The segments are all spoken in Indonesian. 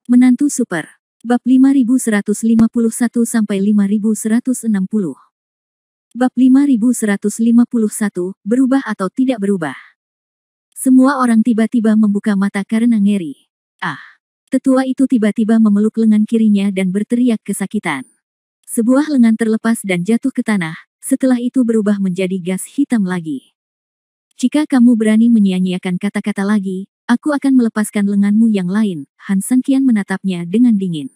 Menantu Super. Bab 5151-5160. Bab 5151, berubah atau tidak berubah. Semua orang tiba-tiba membuka mata karena ngeri. Ah! Tetua itu tiba-tiba memeluk lengan kirinya dan berteriak kesakitan. Sebuah lengan terlepas dan jatuh ke tanah, setelah itu berubah menjadi gas hitam lagi. Jika kamu berani menyia-nyiakan kata-kata lagi, aku akan melepaskan lenganmu yang lain. Han Sanqian menatapnya dengan dingin.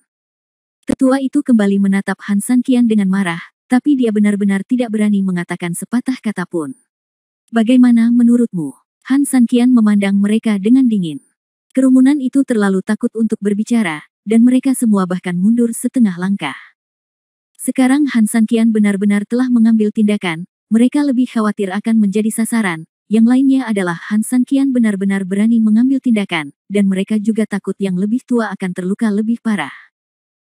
Tetua itu kembali menatap Han Sanqian dengan marah, tapi dia benar-benar tidak berani mengatakan sepatah kata pun. Bagaimana menurutmu? Han Sanqian memandang mereka dengan dingin. Kerumunan itu terlalu takut untuk berbicara, dan mereka semua bahkan mundur setengah langkah. Sekarang Han Sanqian benar-benar telah mengambil tindakan, mereka lebih khawatir akan menjadi sasaran. Yang lainnya adalah Han Sanqian benar-benar berani mengambil tindakan, dan mereka juga takut yang lebih tua akan terluka lebih parah.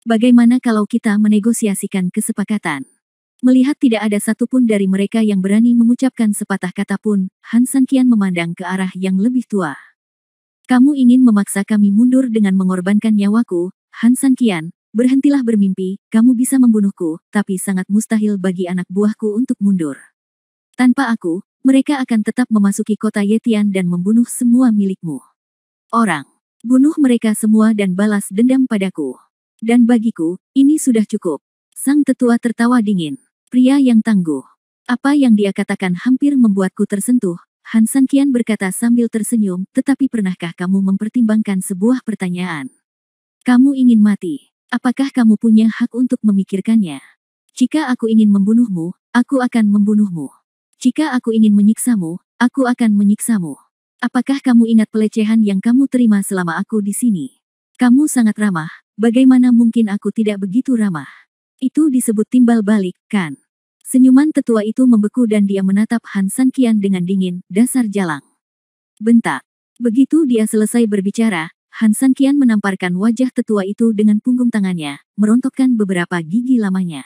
Bagaimana kalau kita menegosiasikan kesepakatan? Melihat tidak ada satupun dari mereka yang berani mengucapkan sepatah kata pun, Han Sanqian memandang ke arah yang lebih tua. Kamu ingin memaksa kami mundur dengan mengorbankan nyawaku, Han Sanqian, berhentilah bermimpi, kamu bisa membunuhku, tapi sangat mustahil bagi anak buahku untuk mundur. Tanpa aku, mereka akan tetap memasuki kota Yetian dan membunuh semua milikmu. Orang, bunuh mereka semua dan balas dendam padaku. Dan bagiku, ini sudah cukup. Sang tetua tertawa dingin. Pria yang tangguh. Apa yang dia katakan hampir membuatku tersentuh. Han Sanqian berkata sambil tersenyum, tetapi pernahkah kamu mempertimbangkan sebuah pertanyaan? Kamu ingin mati. Apakah kamu punya hak untuk memikirkannya? Jika aku ingin membunuhmu, aku akan membunuhmu. Jika aku ingin menyiksamu, aku akan menyiksamu. Apakah kamu ingat pelecehan yang kamu terima selama aku di sini? Kamu sangat ramah, bagaimana mungkin aku tidak begitu ramah? Itu disebut timbal balik, kan? Senyuman tetua itu membeku dan dia menatap Han Sanqian dengan dingin, dasar jalang. Bentak. Begitu dia selesai berbicara, Han Sanqian menamparkan wajah tetua itu dengan punggung tangannya, merontokkan beberapa gigi lamanya.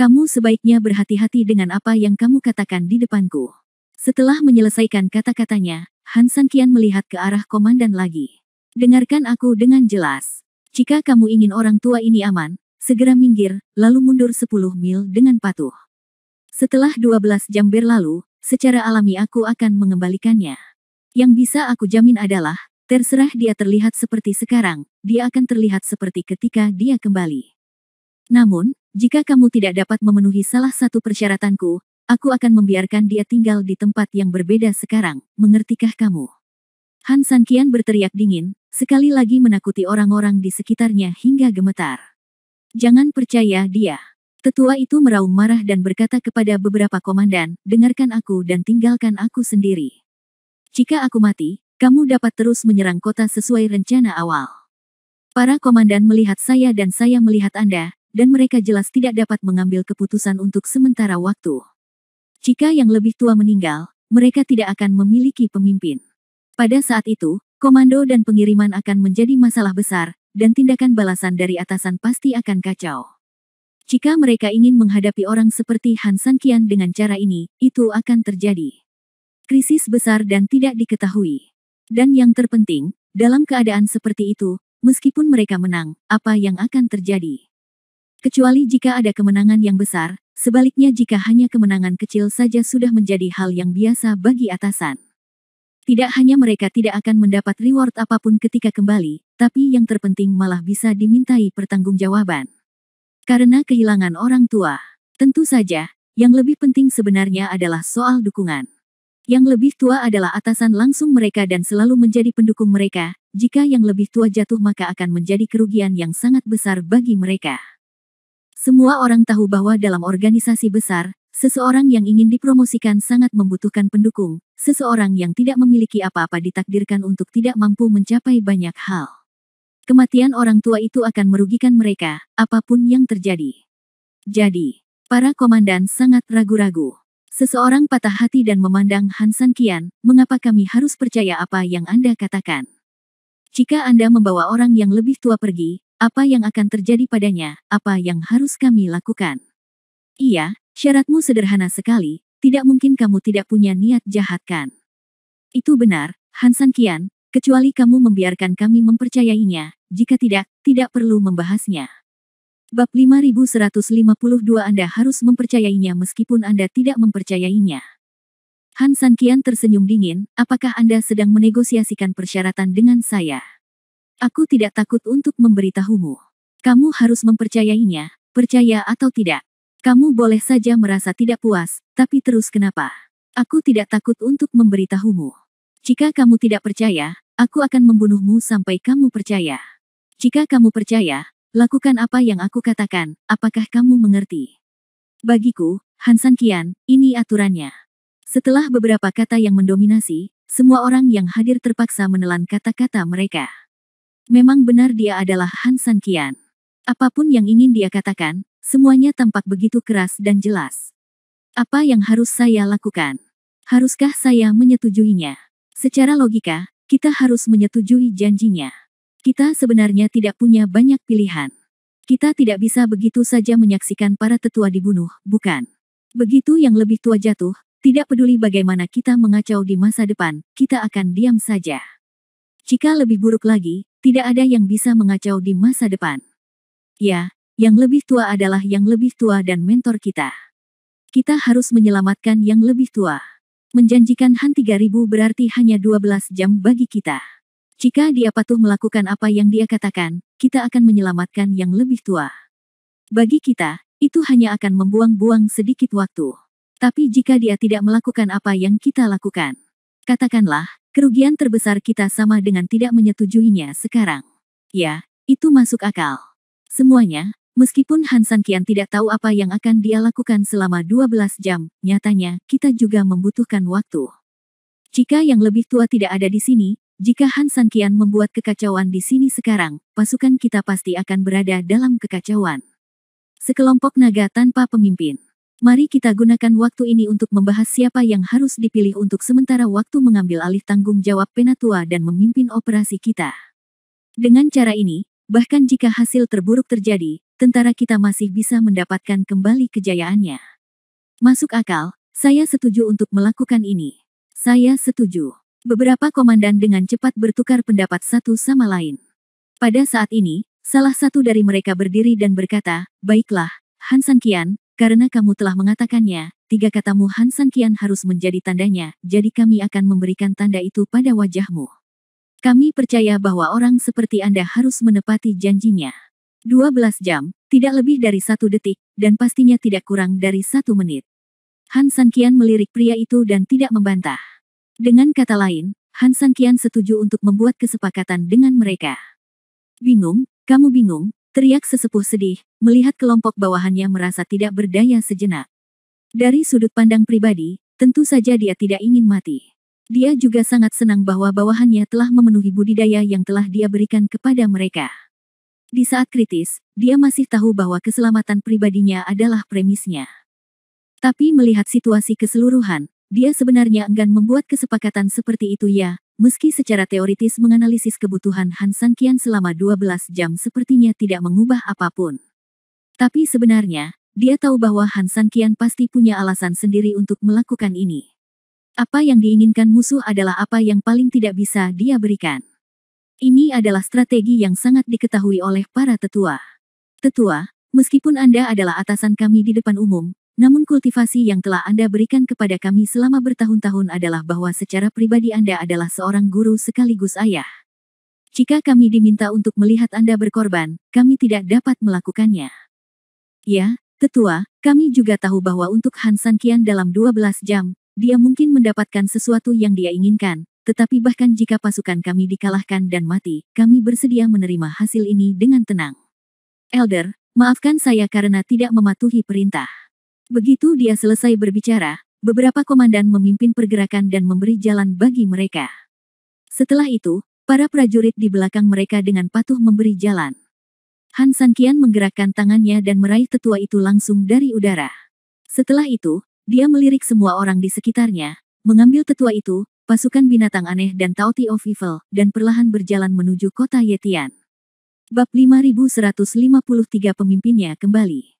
Kamu sebaiknya berhati-hati dengan apa yang kamu katakan di depanku. Setelah menyelesaikan kata-katanya, Han Sanqian melihat ke arah komandan lagi. Dengarkan aku dengan jelas. Jika kamu ingin orang tua ini aman, segera minggir, lalu mundur 10 mil dengan patuh. Setelah 12 jam berlalu, secara alami aku akan mengembalikannya. Yang bisa aku jamin adalah, terserah dia terlihat seperti sekarang, dia akan terlihat seperti ketika dia kembali. Namun, jika kamu tidak dapat memenuhi salah satu persyaratanku, aku akan membiarkan dia tinggal di tempat yang berbeda sekarang, mengertikah kamu? Han Sanqian berteriak dingin, sekali lagi menakuti orang-orang di sekitarnya hingga gemetar. Jangan percaya dia. Tetua itu meraung marah dan berkata kepada beberapa komandan, dengarkan aku dan tinggalkan aku sendiri. Jika aku mati, kamu dapat terus menyerang kota sesuai rencana awal. Para komandan melihat saya dan saya melihat Anda, dan mereka jelas tidak dapat mengambil keputusan untuk sementara waktu. Jika yang lebih tua meninggal, mereka tidak akan memiliki pemimpin. Pada saat itu, komando dan pengiriman akan menjadi masalah besar, dan tindakan balasan dari atasan pasti akan kacau. Jika mereka ingin menghadapi orang seperti Han Sanqian dengan cara ini, itu akan terjadi. Krisis besar dan tidak diketahui. Dan yang terpenting, dalam keadaan seperti itu, meskipun mereka menang, apa yang akan terjadi? Kecuali jika ada kemenangan yang besar, sebaliknya jika hanya kemenangan kecil saja sudah menjadi hal yang biasa bagi atasan. Tidak hanya mereka tidak akan mendapat reward apapun ketika kembali, tapi yang terpenting malah bisa dimintai pertanggungjawaban. Karena kehilangan orang tua. Tentu saja, yang lebih penting sebenarnya adalah soal dukungan. Yang lebih tua adalah atasan langsung mereka dan selalu menjadi pendukung mereka, jika yang lebih tua jatuh maka akan menjadi kerugian yang sangat besar bagi mereka. Semua orang tahu bahwa dalam organisasi besar, seseorang yang ingin dipromosikan sangat membutuhkan pendukung, seseorang yang tidak memiliki apa-apa ditakdirkan untuk tidak mampu mencapai banyak hal. Kematian orang tua itu akan merugikan mereka, apapun yang terjadi. Jadi, para komandan sangat ragu-ragu. Seseorang patah hati dan memandang Han Sanqian, mengapa kami harus percaya apa yang Anda katakan? Jika Anda membawa orang yang lebih tua pergi, apa yang akan terjadi padanya, apa yang harus kami lakukan? Iya, syaratmu sederhana sekali, tidak mungkin kamu tidak punya niat jahat kan? Itu benar, Han Sanqian, kecuali kamu membiarkan kami mempercayainya, jika tidak, tidak perlu membahasnya. Bab 5152 Anda harus mempercayainya meskipun Anda tidak mempercayainya. Han Sanqian tersenyum dingin, apakah Anda sedang menegosiasikan persyaratan dengan saya? Aku tidak takut untuk memberitahumu. Kamu harus mempercayainya, percaya atau tidak. Kamu boleh saja merasa tidak puas, tapi terus kenapa? Aku tidak takut untuk memberitahumu. Jika kamu tidak percaya, aku akan membunuhmu sampai kamu percaya. Jika kamu percaya, lakukan apa yang aku katakan, apakah kamu mengerti? Bagiku, Han Sanqian, ini aturannya. Setelah beberapa kata yang mendominasi, semua orang yang hadir terpaksa menelan kata-kata mereka. Memang benar dia adalah Han Sanqian. Apapun yang ingin dia katakan, semuanya tampak begitu keras dan jelas. Apa yang harus saya lakukan? Haruskah saya menyetujuinya? Secara logika, kita harus menyetujui janjinya. Kita sebenarnya tidak punya banyak pilihan. Kita tidak bisa begitu saja menyaksikan para tetua dibunuh, bukan? Begitu yang lebih tua jatuh, tidak peduli bagaimana kita mengacau di masa depan, kita akan diam saja. Jika lebih buruk lagi, tidak ada yang bisa mengacau di masa depan. Ya, yang lebih tua adalah yang lebih tua dan mentor kita. Kita harus menyelamatkan yang lebih tua. Menjanjikan Han 3000 berarti hanya 12 jam bagi kita. Jika dia patuh melakukan apa yang dia katakan, kita akan menyelamatkan yang lebih tua. Bagi kita, itu hanya akan membuang-buang sedikit waktu. Tapi jika dia tidak melakukan apa yang kita lakukan, katakanlah, kerugian terbesar kita sama dengan tidak menyetujuinya sekarang. Ya, itu masuk akal. Semuanya, meskipun Han Sanqian tidak tahu apa yang akan dia lakukan selama 12 jam, nyatanya, kita juga membutuhkan waktu. Jika yang lebih tua tidak ada di sini, jika Han Sanqian membuat kekacauan di sini sekarang, pasukan kita pasti akan berada dalam kekacauan. Sekelompok naga tanpa pemimpin. Mari kita gunakan waktu ini untuk membahas siapa yang harus dipilih untuk sementara waktu mengambil alih tanggung jawab Penatua dan memimpin operasi kita. Dengan cara ini, bahkan jika hasil terburuk terjadi, tentara kita masih bisa mendapatkan kembali kejayaannya. Masuk akal, saya setuju untuk melakukan ini. Saya setuju. Beberapa komandan dengan cepat bertukar pendapat satu sama lain. Pada saat ini, salah satu dari mereka berdiri dan berkata, baiklah, Han Sanqian, karena kamu telah mengatakannya, 3 katamu Han Sanqian harus menjadi tandanya, jadi kami akan memberikan tanda itu pada wajahmu. Kami percaya bahwa orang seperti Anda harus menepati janjinya. 12 jam, tidak lebih dari 1 detik, dan pastinya tidak kurang dari 1 menit. Han Sanqian melirik pria itu dan tidak membantah. Dengan kata lain, Han Sanqian setuju untuk membuat kesepakatan dengan mereka. Bingung, kamu bingung, teriak sesepuh sedih, melihat kelompok bawahannya merasa tidak berdaya sejenak. Dari sudut pandang pribadi, tentu saja dia tidak ingin mati. Dia juga sangat senang bahwa bawahannya telah memenuhi budidaya yang telah dia berikan kepada mereka. Di saat kritis, dia masih tahu bahwa keselamatan pribadinya adalah premisnya. Tapi melihat situasi keseluruhan, dia sebenarnya enggan membuat kesepakatan seperti itu ya, meski secara teoritis menganalisis kebutuhan Han Sanqian selama 12 jam sepertinya tidak mengubah apapun. Tapi sebenarnya, dia tahu bahwa Han Sanqian pasti punya alasan sendiri untuk melakukan ini. Apa yang diinginkan musuh adalah apa yang paling tidak bisa dia berikan. Ini adalah strategi yang sangat diketahui oleh para tetua. Tetua, meskipun Anda adalah atasan kami di depan umum, namun kultivasi yang telah Anda berikan kepada kami selama bertahun-tahun adalah bahwa secara pribadi Anda adalah seorang guru sekaligus ayah. Jika kami diminta untuk melihat Anda berkorban, kami tidak dapat melakukannya. Ya, tetua, kami juga tahu bahwa untuk Han Sanqian dalam 12 jam, dia mungkin mendapatkan sesuatu yang dia inginkan, tetapi bahkan jika pasukan kami dikalahkan dan mati, kami bersedia menerima hasil ini dengan tenang. Elder, maafkan saya karena tidak mematuhi perintah. Begitu dia selesai berbicara, beberapa komandan memimpin pergerakan dan memberi jalan bagi mereka. Setelah itu, para prajurit di belakang mereka dengan patuh memberi jalan. Han Sanqian menggerakkan tangannya dan meraih tetua itu langsung dari udara. Setelah itu, dia melirik semua orang di sekitarnya, mengambil tetua itu, pasukan binatang aneh dan Taoti of Evil, dan perlahan berjalan menuju kota Yetian. Bab 5153 Pemimpinnya kembali.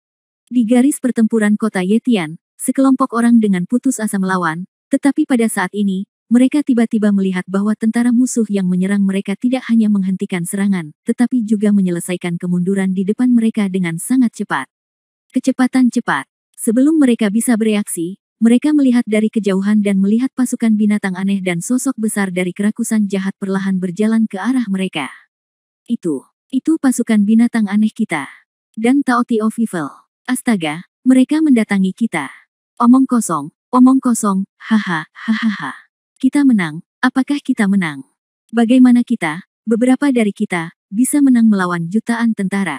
Di garis pertempuran kota Yetian, sekelompok orang dengan putus asa melawan, tetapi pada saat ini, mereka tiba-tiba melihat bahwa tentara musuh yang menyerang mereka tidak hanya menghentikan serangan, tetapi juga menyelesaikan kemunduran di depan mereka dengan sangat cepat. Kecepatan cepat. Sebelum mereka bisa bereaksi, mereka melihat dari kejauhan dan melihat pasukan binatang aneh dan sosok besar dari kerakusan jahat perlahan berjalan ke arah mereka. Itu pasukan binatang aneh kita. Dan Taoti of Evil. Astaga, mereka mendatangi kita. Omong kosong, haha, hahaha. Kita menang, apakah kita menang? Bagaimana kita, beberapa dari kita, bisa menang melawan jutaan tentara?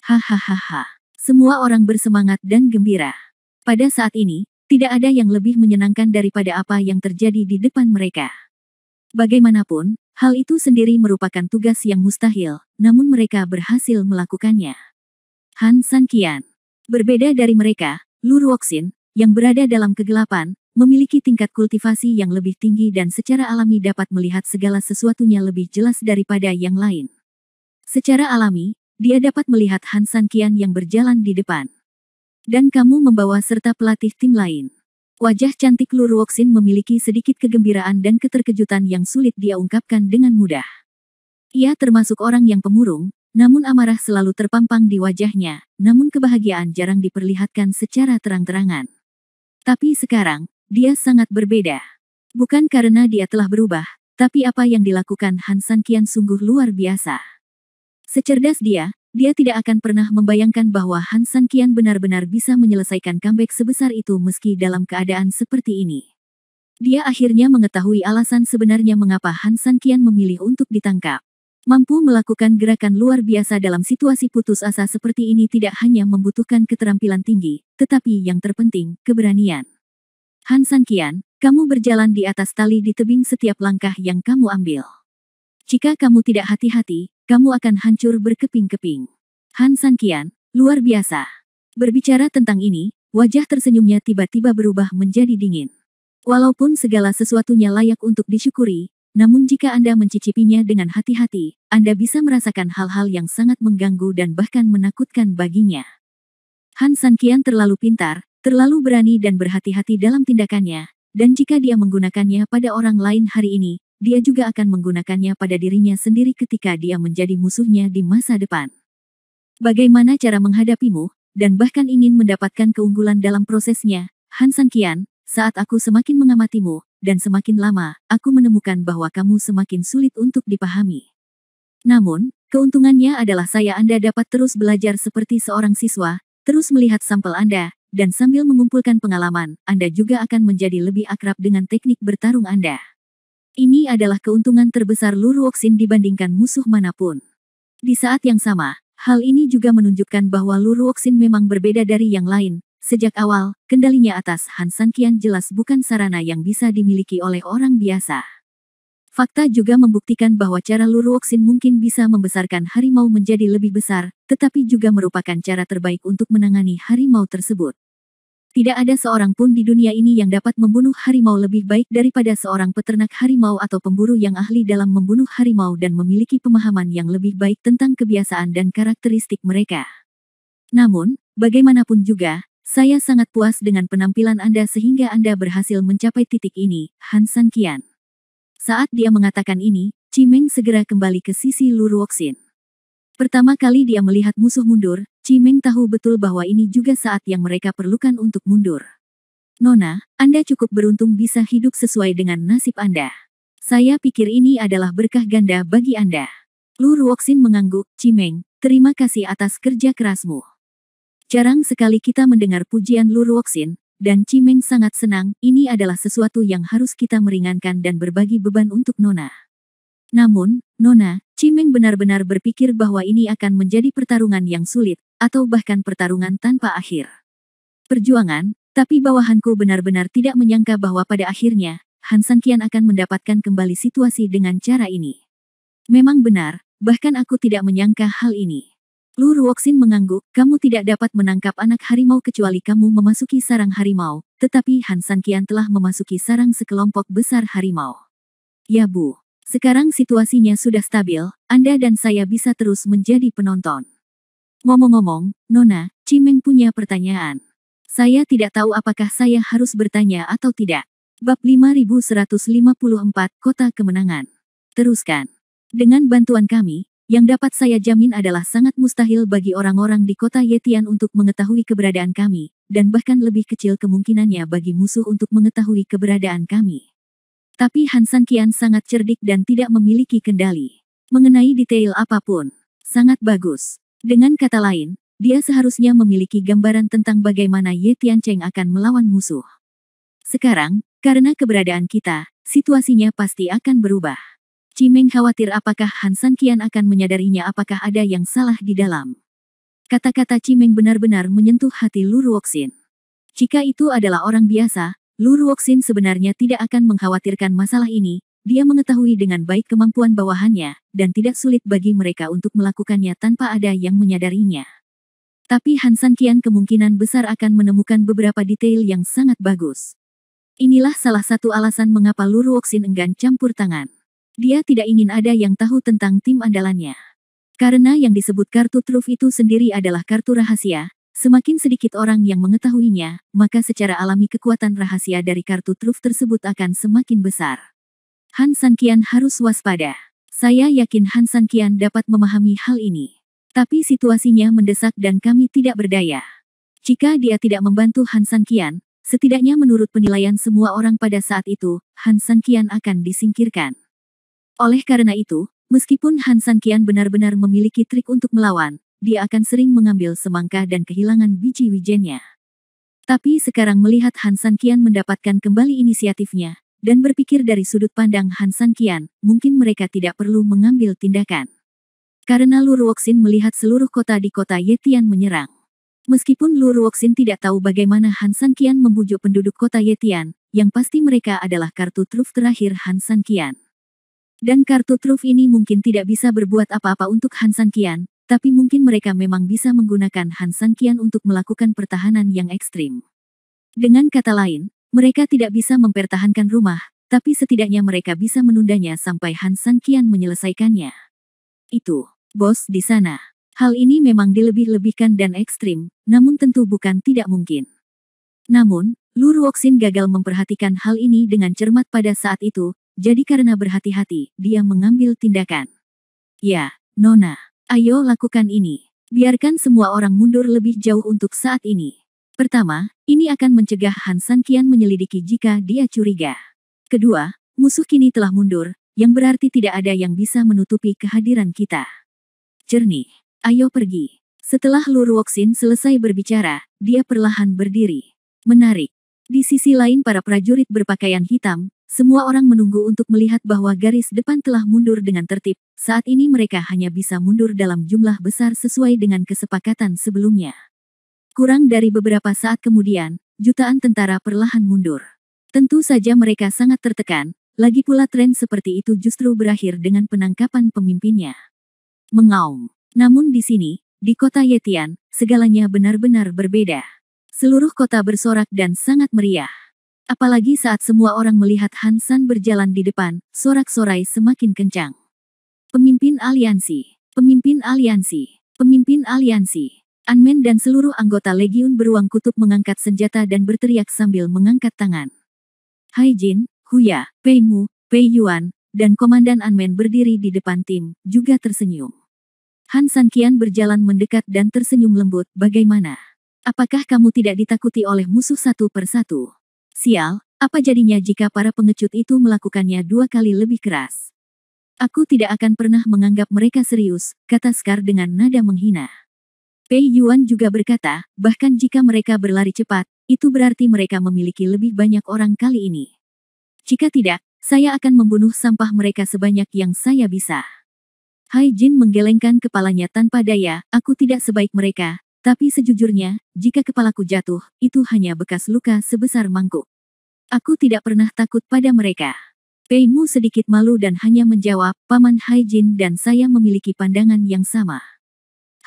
Hahaha. Semua orang bersemangat dan gembira. Pada saat ini, tidak ada yang lebih menyenangkan daripada apa yang terjadi di depan mereka. Bagaimanapun, hal itu sendiri merupakan tugas yang mustahil, namun mereka berhasil melakukannya. Han Sanqian. Berbeda dari mereka, Lu Ruoxin, yang berada dalam kegelapan, memiliki tingkat kultivasi yang lebih tinggi dan secara alami dapat melihat segala sesuatunya lebih jelas daripada yang lain. Secara alami, dia dapat melihat Han Sanqian yang berjalan di depan. Dan kamu membawa serta pelatih tim lain. Wajah cantik Lu Ruoxin memiliki sedikit kegembiraan dan keterkejutan yang sulit dia ungkapkan dengan mudah. Ia termasuk orang yang pemurung, namun amarah selalu terpampang di wajahnya, namun kebahagiaan jarang diperlihatkan secara terang-terangan. Tapi sekarang, dia sangat berbeda. Bukan karena dia telah berubah, tapi apa yang dilakukan Han Sanqian sungguh luar biasa. Secerdas dia tidak akan pernah membayangkan bahwa Han Sanqian benar-benar bisa menyelesaikan comeback sebesar itu meski dalam keadaan seperti ini. Dia akhirnya mengetahui alasan sebenarnya mengapa Han Sanqian memilih untuk ditangkap. Mampu melakukan gerakan luar biasa dalam situasi putus asa seperti ini tidak hanya membutuhkan keterampilan tinggi, tetapi yang terpenting, keberanian. Han Sanqian, kamu berjalan di atas tali di tebing setiap langkah yang kamu ambil. Jika kamu tidak hati-hati, kamu akan hancur berkeping-keping. Han Sanqian, luar biasa. Berbicara tentang ini, wajah tersenyumnya tiba-tiba berubah menjadi dingin. Walaupun segala sesuatunya layak untuk disyukuri, namun jika Anda mencicipinya dengan hati-hati, Anda bisa merasakan hal-hal yang sangat mengganggu dan bahkan menakutkan baginya. Han Sanqian terlalu pintar, terlalu berani dan berhati-hati dalam tindakannya, dan jika dia menggunakannya pada orang lain hari ini, dia juga akan menggunakannya pada dirinya sendiri ketika dia menjadi musuhnya di masa depan. Bagaimana cara menghadapimu, dan bahkan ingin mendapatkan keunggulan dalam prosesnya, Han Sanqian, saat aku semakin mengamatimu, dan semakin lama, aku menemukan bahwa kamu semakin sulit untuk dipahami. Namun, keuntungannya adalah Anda dapat terus belajar seperti seorang siswa, terus melihat sampel Anda, dan sambil mengumpulkan pengalaman, Anda juga akan menjadi lebih akrab dengan teknik bertarung Anda. Ini adalah keuntungan terbesar Lu Ruoxin dibandingkan musuh manapun. Di saat yang sama, hal ini juga menunjukkan bahwa Lu Ruoxin memang berbeda dari yang lain. Sejak awal, kendalinya atas Han Sanqian jelas bukan sarana yang bisa dimiliki oleh orang biasa. Fakta juga membuktikan bahwa cara Lu Ruoxin mungkin bisa membesarkan harimau menjadi lebih besar, tetapi juga merupakan cara terbaik untuk menangani harimau tersebut. Tidak ada seorang pun di dunia ini yang dapat membunuh harimau lebih baik daripada seorang peternak harimau atau pemburu yang ahli dalam membunuh harimau dan memiliki pemahaman yang lebih baik tentang kebiasaan dan karakteristik mereka. Namun, bagaimanapun juga, saya sangat puas dengan penampilan Anda sehingga Anda berhasil mencapai titik ini, Han Sanqian. Saat dia mengatakan ini, Chimeng segera kembali ke sisi Lu Ruoxin. Pertama kali dia melihat musuh mundur, Chimeng tahu betul bahwa ini juga saat yang mereka perlukan untuk mundur. Nona, Anda cukup beruntung bisa hidup sesuai dengan nasib Anda. Saya pikir ini adalah berkah ganda bagi Anda. Lu Ruoxin mengangguk, Chimeng, terima kasih atas kerja kerasmu. Jarang sekali kita mendengar pujian Lu Ruoxin, dan Chimeng sangat senang, ini adalah sesuatu yang harus kita meringankan dan berbagi beban untuk Nona. Namun, Nona, Chimeng benar-benar berpikir bahwa ini akan menjadi pertarungan yang sulit, atau bahkan pertarungan tanpa akhir. Perjuangan, tapi bawahanku benar-benar tidak menyangka bahwa pada akhirnya, Han Sanqian akan mendapatkan kembali situasi dengan cara ini. Memang benar, bahkan aku tidak menyangka hal ini. Lu Ruoxin mengangguk, kamu tidak dapat menangkap anak harimau kecuali kamu memasuki sarang harimau, tetapi Han Sanqian telah memasuki sarang sekelompok besar harimau. Ya Bu, sekarang situasinya sudah stabil, Anda dan saya bisa terus menjadi penonton. Ngomong-ngomong, Nona, Chimeng punya pertanyaan. Saya tidak tahu apakah saya harus bertanya atau tidak. Bab 5154 Kota Kemenangan. Teruskan. Dengan bantuan kami, yang dapat saya jamin adalah sangat mustahil bagi orang-orang di kota Yetian untuk mengetahui keberadaan kami, dan bahkan lebih kecil kemungkinannya bagi musuh untuk mengetahui keberadaan kami. Tapi Han San Qian sangat cerdik dan tidak memiliki kendali mengenai detail apapun. Sangat bagus. Dengan kata lain, dia seharusnya memiliki gambaran tentang bagaimana Ye Tiancheng akan melawan musuh. Sekarang, karena keberadaan kita, situasinya pasti akan berubah. Cimeng khawatir apakah Han San Qian akan menyadarinya, apakah ada yang salah di dalam. Kata-kata Cimeng benar-benar menyentuh hati Lu Ruoxin. Jika itu adalah orang biasa, Lu Ruoxin sebenarnya tidak akan mengkhawatirkan masalah ini. Dia mengetahui dengan baik kemampuan bawahannya, dan tidak sulit bagi mereka untuk melakukannya tanpa ada yang menyadarinya. Tapi Han San Qian kemungkinan besar akan menemukan beberapa detail yang sangat bagus. Inilah salah satu alasan mengapa Lu Ruoxin enggan campur tangan. Dia tidak ingin ada yang tahu tentang tim andalannya. Karena yang disebut kartu truf itu sendiri adalah kartu rahasia, semakin sedikit orang yang mengetahuinya, maka secara alami kekuatan rahasia dari kartu truf tersebut akan semakin besar. Han San Qian harus waspada. Saya yakin Han San Qian dapat memahami hal ini. Tapi situasinya mendesak dan kami tidak berdaya. Jika dia tidak membantu Han San Qian, setidaknya menurut penilaian semua orang pada saat itu, Han San Qian akan disingkirkan. Oleh karena itu, meskipun Han San Qian benar-benar memiliki trik untuk melawan, dia akan sering mengambil semangka dan kehilangan biji wijennya. Tapi sekarang melihat Han San Qian mendapatkan kembali inisiatifnya, dan berpikir dari sudut pandang Han San Qian, mungkin mereka tidak perlu mengambil tindakan. Karena Lu Ruoxin melihat seluruh kota di kota Yetian menyerang. Meskipun Lu Ruoxin tidak tahu bagaimana Han San Qian membujuk penduduk kota Yetian, yang pasti mereka adalah kartu truf terakhir Han San Qian. Dan kartu truf ini mungkin tidak bisa berbuat apa-apa untuk Han San Qian, tapi mungkin mereka memang bisa menggunakan Han San Qian untuk melakukan pertahanan yang ekstrim. Dengan kata lain, mereka tidak bisa mempertahankan rumah, tapi setidaknya mereka bisa menundanya sampai Han San Qian menyelesaikannya. Itu, bos di sana. Hal ini memang dilebih-lebihkan dan ekstrim, namun tentu bukan tidak mungkin. Namun, Lu Ruoxin gagal memperhatikan hal ini dengan cermat pada saat itu. Jadi karena berhati-hati, dia mengambil tindakan. Ya, Nona, ayo lakukan ini. Biarkan semua orang mundur lebih jauh untuk saat ini. Pertama, ini akan mencegah Han San Qian menyelidiki jika dia curiga. Kedua, musuh kini telah mundur, yang berarti tidak ada yang bisa menutupi kehadiran kita. Jernih, ayo pergi. Setelah Lu Ruoxin selesai berbicara, dia perlahan berdiri. Menarik. Di sisi lain para prajurit berpakaian hitam, semua orang menunggu untuk melihat bahwa garis depan telah mundur dengan tertib. Saat ini mereka hanya bisa mundur dalam jumlah besar sesuai dengan kesepakatan sebelumnya. Kurang dari beberapa saat kemudian, jutaan tentara perlahan mundur. Tentu saja mereka sangat tertekan, lagi pula tren seperti itu justru berakhir dengan penangkapan pemimpinnya. Mengaum. Namun di sini, di kota Yetian, segalanya benar-benar berbeda. Seluruh kota bersorak dan sangat meriah. Apalagi saat semua orang melihat Han San berjalan di depan, sorak-sorai semakin kencang. Pemimpin aliansi, pemimpin aliansi, pemimpin aliansi. Anmen dan seluruh anggota Legiun Beruang Kutub mengangkat senjata dan berteriak sambil mengangkat tangan. Hai Jin, Huya, Pei Mu, Pei Yuan, dan Komandan Anmen berdiri di depan tim, juga tersenyum. Han San Qian berjalan mendekat dan tersenyum lembut, bagaimana? Apakah kamu tidak ditakuti oleh musuh satu persatu? Sial, apa jadinya jika para pengecut itu melakukannya 2 kali lebih keras? Aku tidak akan pernah menganggap mereka serius, kata Scar dengan nada menghina. Pei Yuan juga berkata, bahkan jika mereka berlari cepat, itu berarti mereka memiliki lebih banyak orang kali ini. Jika tidak, saya akan membunuh sampah mereka sebanyak yang saya bisa. Hai Jin menggelengkan kepalanya tanpa daya, aku tidak sebaik mereka. Tapi sejujurnya, jika kepalaku jatuh, itu hanya bekas luka sebesar mangkuk. Aku tidak pernah takut pada mereka. Pei Mu sedikit malu dan hanya menjawab, Paman Hai Jin dan saya memiliki pandangan yang sama.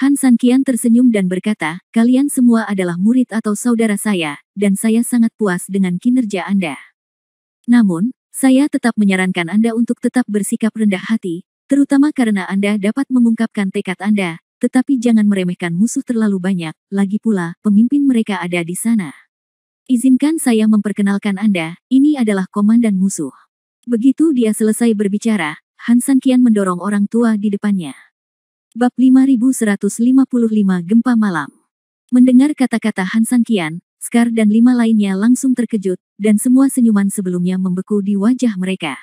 Han San Qian tersenyum dan berkata, kalian semua adalah murid atau saudara saya, dan saya sangat puas dengan kinerja Anda. Namun, saya tetap menyarankan Anda untuk tetap bersikap rendah hati, terutama karena Anda dapat mengungkapkan tekad Anda. Tetapi jangan meremehkan musuh terlalu banyak, lagi pula, pemimpin mereka ada di sana. Izinkan saya memperkenalkan Anda, ini adalah komandan musuh. Begitu dia selesai berbicara, Han Sanqian mendorong orang tua di depannya. Bab 5155 Gempa Malam. Mendengar kata-kata Han Sanqian, Scar dan 5 lainnya langsung terkejut, dan semua senyuman sebelumnya membeku di wajah mereka.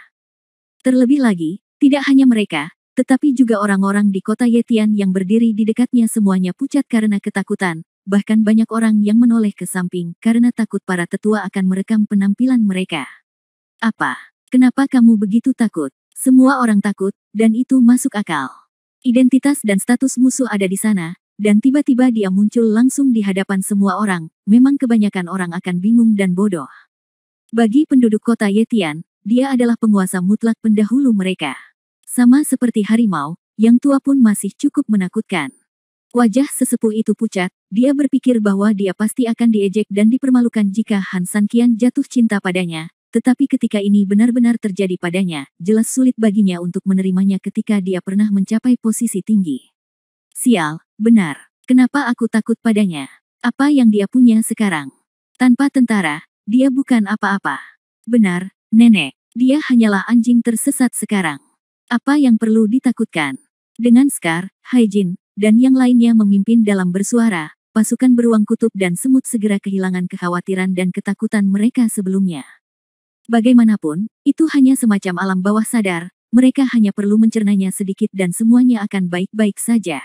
Terlebih lagi, tidak hanya mereka, tetapi juga orang-orang di kota Yetian yang berdiri di dekatnya semuanya pucat karena ketakutan. Bahkan banyak orang yang menoleh ke samping karena takut para tetua akan merekam penampilan mereka. Apa? Kenapa kamu begitu takut? Semua orang takut, dan itu masuk akal. Identitas dan status musuh ada di sana, dan tiba-tiba dia muncul langsung di hadapan semua orang. Memang kebanyakan orang akan bingung dan bodoh. Bagi penduduk kota Yetian, dia adalah penguasa mutlak pendahulu mereka. Sama seperti harimau, yang tua pun masih cukup menakutkan. Wajah sesepuh itu pucat, dia berpikir bahwa dia pasti akan diejek dan dipermalukan jika Han Sanqian jatuh cinta padanya, tetapi ketika ini benar-benar terjadi padanya, jelas sulit baginya untuk menerimanya ketika dia pernah mencapai posisi tinggi. Sial, benar. Kenapa aku takut padanya? Apa yang dia punya sekarang? Tanpa tentara, dia bukan apa-apa. Benar, nenek, dia hanyalah anjing tersesat sekarang. Apa yang perlu ditakutkan? Dengan Scar, Haijin, dan yang lainnya memimpin dalam bersuara, pasukan beruang kutub dan semut segera kehilangan kekhawatiran dan ketakutan mereka sebelumnya. Bagaimanapun, itu hanya semacam alam bawah sadar, mereka hanya perlu mencernanya sedikit dan semuanya akan baik-baik saja.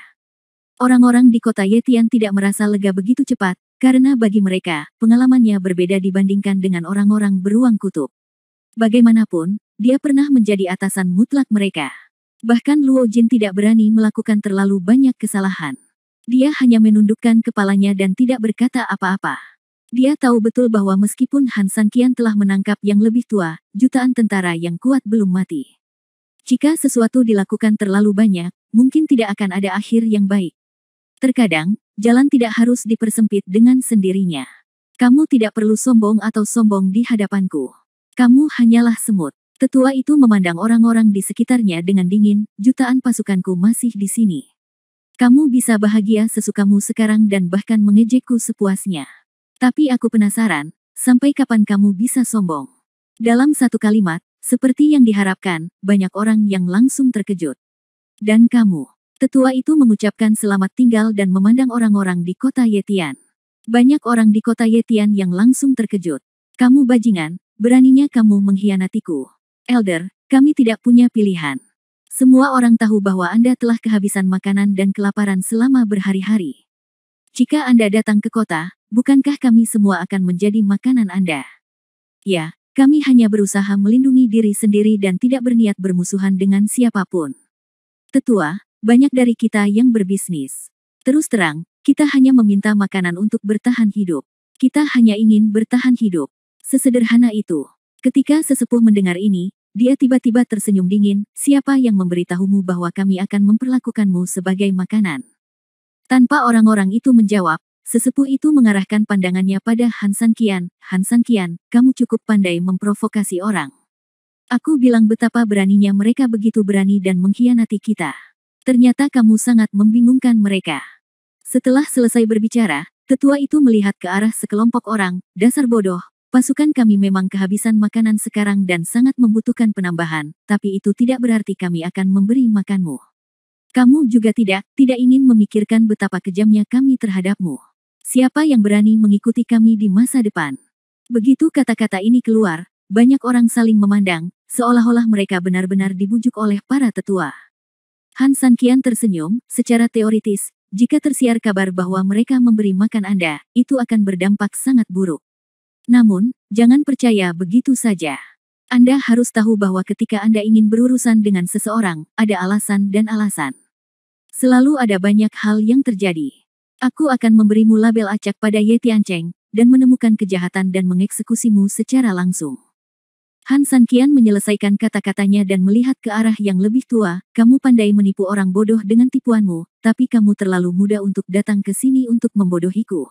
Orang-orang di kota Yetian tidak merasa lega begitu cepat, karena bagi mereka, pengalamannya berbeda dibandingkan dengan orang-orang beruang kutub. Bagaimanapun, dia pernah menjadi atasan mutlak mereka. Bahkan Luo Jin tidak berani melakukan terlalu banyak kesalahan. Dia hanya menundukkan kepalanya dan tidak berkata apa-apa. Dia tahu betul bahwa meskipun Han Sanqian telah menangkap yang lebih tua, jutaan tentara yang kuat belum mati. Jika sesuatu dilakukan terlalu banyak, mungkin tidak akan ada akhir yang baik. Terkadang, jalan tidak harus dipersempit dengan sendirinya. Kamu tidak perlu sombong atau sombong di hadapanku. Kamu hanyalah semut. Tetua itu memandang orang-orang di sekitarnya dengan dingin, jutaan pasukanku masih di sini. Kamu bisa bahagia sesukamu sekarang dan bahkan mengejekku sepuasnya. Tapi aku penasaran, sampai kapan kamu bisa sombong? Dalam satu kalimat, seperti yang diharapkan, banyak orang yang langsung terkejut. Dan kamu, tetua itu mengucapkan selamat tinggal dan memandang orang-orang di kota Yetian. Banyak orang di kota Yetian yang langsung terkejut. Kamu bajingan, beraninya kamu mengkhianatiku. Elder, kami tidak punya pilihan. Semua orang tahu bahwa Anda telah kehabisan makanan dan kelaparan selama berhari-hari. Jika Anda datang ke kota, bukankah kami semua akan menjadi makanan Anda? Ya, kami hanya berusaha melindungi diri sendiri dan tidak berniat bermusuhan dengan siapapun. Tetua, banyak dari kita yang berbisnis. Terus terang, kita hanya meminta makanan untuk bertahan hidup. Kita hanya ingin bertahan hidup. Sesederhana itu. Ketika sesepuh mendengar ini, dia tiba-tiba tersenyum dingin, siapa yang memberitahumu bahwa kami akan memperlakukanmu sebagai makanan? Tanpa orang-orang itu menjawab, sesepuh itu mengarahkan pandangannya pada Han Sanqian. Han Sanqian, kamu cukup pandai memprovokasi orang. Aku bilang betapa beraninya mereka begitu berani dan mengkhianati kita. Ternyata kamu sangat membingungkan mereka. Setelah selesai berbicara, tetua itu melihat ke arah sekelompok orang, dasar bodoh. Pasukan kami memang kehabisan makanan sekarang dan sangat membutuhkan penambahan, tapi itu tidak berarti kami akan memberi makanmu. Kamu juga tidak ingin memikirkan betapa kejamnya kami terhadapmu. Siapa yang berani mengikuti kami di masa depan? Begitu kata-kata ini keluar, banyak orang saling memandang, seolah-olah mereka benar-benar dibujuk oleh para tetua. Han Sanqian tersenyum, secara teoritis, jika tersiar kabar bahwa mereka memberi makan Anda, itu akan berdampak sangat buruk. Namun, jangan percaya begitu saja. Anda harus tahu bahwa ketika Anda ingin berurusan dengan seseorang, ada alasan dan alasan. Selalu ada banyak hal yang terjadi. Aku akan memberimu label acak pada Ye Tiancheng, dan menemukan kejahatan dan mengeksekusimu secara langsung. Han Sanqian menyelesaikan kata-katanya dan melihat ke arah yang lebih tua, kamu pandai menipu orang bodoh dengan tipuanmu, tapi kamu terlalu muda untuk datang ke sini untuk membodohiku.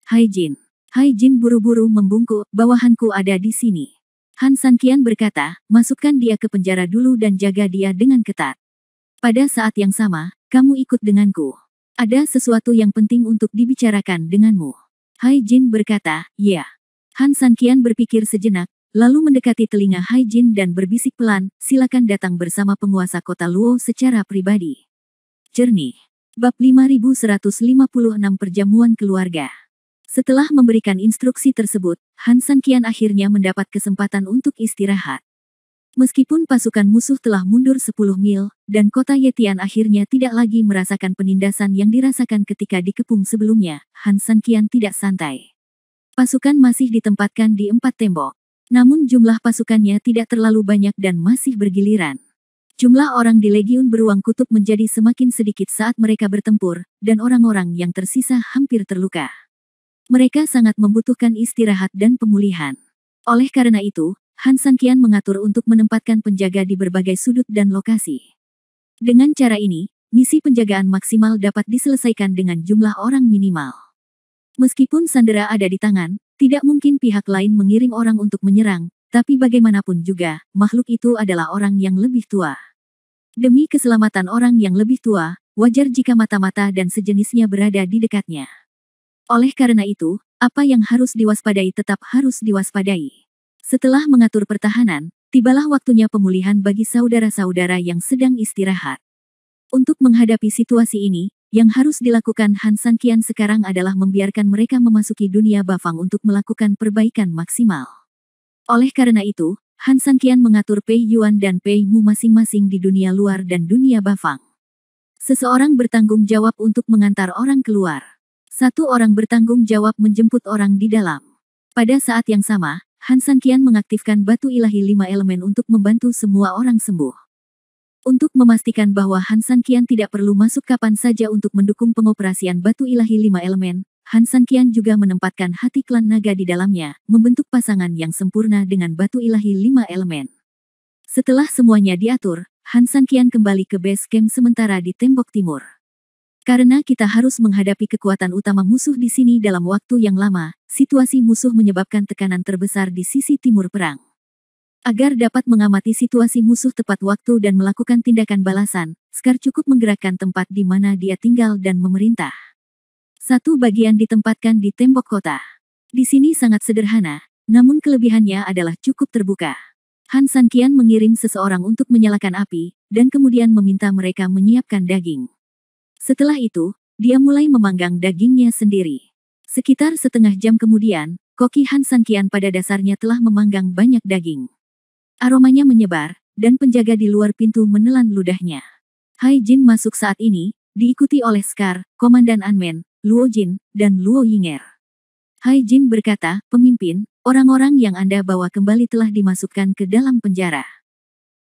Haijin. Haijin buru-buru membungkuk, bawahanku ada di sini. Han Sanqian berkata, masukkan dia ke penjara dulu dan jaga dia dengan ketat. Pada saat yang sama, kamu ikut denganku. Ada sesuatu yang penting untuk dibicarakan denganmu. Haijin berkata, ya. Han Sanqian berpikir sejenak, lalu mendekati telinga Hai Jin dan berbisik pelan, silakan datang bersama penguasa kota Luo secara pribadi. Jernih. Bab 5156 Perjamuan Keluarga. Setelah memberikan instruksi tersebut, Han Sanqian akhirnya mendapat kesempatan untuk istirahat. Meskipun pasukan musuh telah mundur 10 mil, dan kota Yetian akhirnya tidak lagi merasakan penindasan yang dirasakan ketika dikepung sebelumnya, Han Sanqian tidak santai. Pasukan masih ditempatkan di 4 tembok. Namun jumlah pasukannya tidak terlalu banyak dan masih bergiliran. Jumlah orang di Legiun Beruang Kutub menjadi semakin sedikit saat mereka bertempur, dan orang-orang yang tersisa hampir terluka. Mereka sangat membutuhkan istirahat dan pemulihan. Oleh karena itu, Han Sanqian mengatur untuk menempatkan penjaga di berbagai sudut dan lokasi. Dengan cara ini, misi penjagaan maksimal dapat diselesaikan dengan jumlah orang minimal. Meskipun sandera ada di tangan, tidak mungkin pihak lain mengirim orang untuk menyerang, tapi bagaimanapun juga, makhluk itu adalah orang yang lebih tua. Demi keselamatan orang yang lebih tua, wajar jika mata-mata dan sejenisnya berada di dekatnya. Oleh karena itu, apa yang harus diwaspadai tetap harus diwaspadai. Setelah mengatur pertahanan, tibalah waktunya pemulihan bagi saudara-saudara yang sedang istirahat. Untuk menghadapi situasi ini, yang harus dilakukan Han Sanqian sekarang adalah membiarkan mereka memasuki dunia Bafang untuk melakukan perbaikan maksimal. Oleh karena itu, Han Sanqian mengatur Pei Yuan dan Pei Mu masing-masing di dunia luar dan dunia Bafang. Seseorang bertanggung jawab untuk mengantar orang keluar. Satu orang bertanggung jawab menjemput orang di dalam. Pada saat yang sama, Han Sanqian mengaktifkan batu ilahi 5 elemen untuk membantu semua orang sembuh. Untuk memastikan bahwa Han Sanqian tidak perlu masuk kapan saja untuk mendukung pengoperasian batu ilahi 5 elemen, Han Sanqian juga menempatkan hati klan naga di dalamnya, membentuk pasangan yang sempurna dengan batu ilahi 5 elemen. Setelah semuanya diatur, Han Sanqian kembali ke base camp sementara di tembok timur. Karena kita harus menghadapi kekuatan utama musuh di sini dalam waktu yang lama, situasi musuh menyebabkan tekanan terbesar di sisi timur perang. Agar dapat mengamati situasi musuh tepat waktu dan melakukan tindakan balasan, Scar cukup menggerakkan tempat di mana dia tinggal dan memerintah. Satu bagian ditempatkan di tembok kota. Di sini sangat sederhana, namun kelebihannya adalah cukup terbuka. Han Sanqian mengirim seseorang untuk menyalakan api, dan kemudian meminta mereka menyiapkan daging. Setelah itu, dia mulai memanggang dagingnya sendiri. Sekitar setengah jam kemudian, koki Han Sanqian pada dasarnya telah memanggang banyak daging. Aromanya menyebar, dan penjaga di luar pintu menelan ludahnya. Hai Jin masuk saat ini, diikuti oleh Scar, Komandan Anmen, Luo Jin, dan Luo Yinger. Hai Jin berkata, "Pemimpin, orang-orang yang Anda bawa kembali telah dimasukkan ke dalam penjara.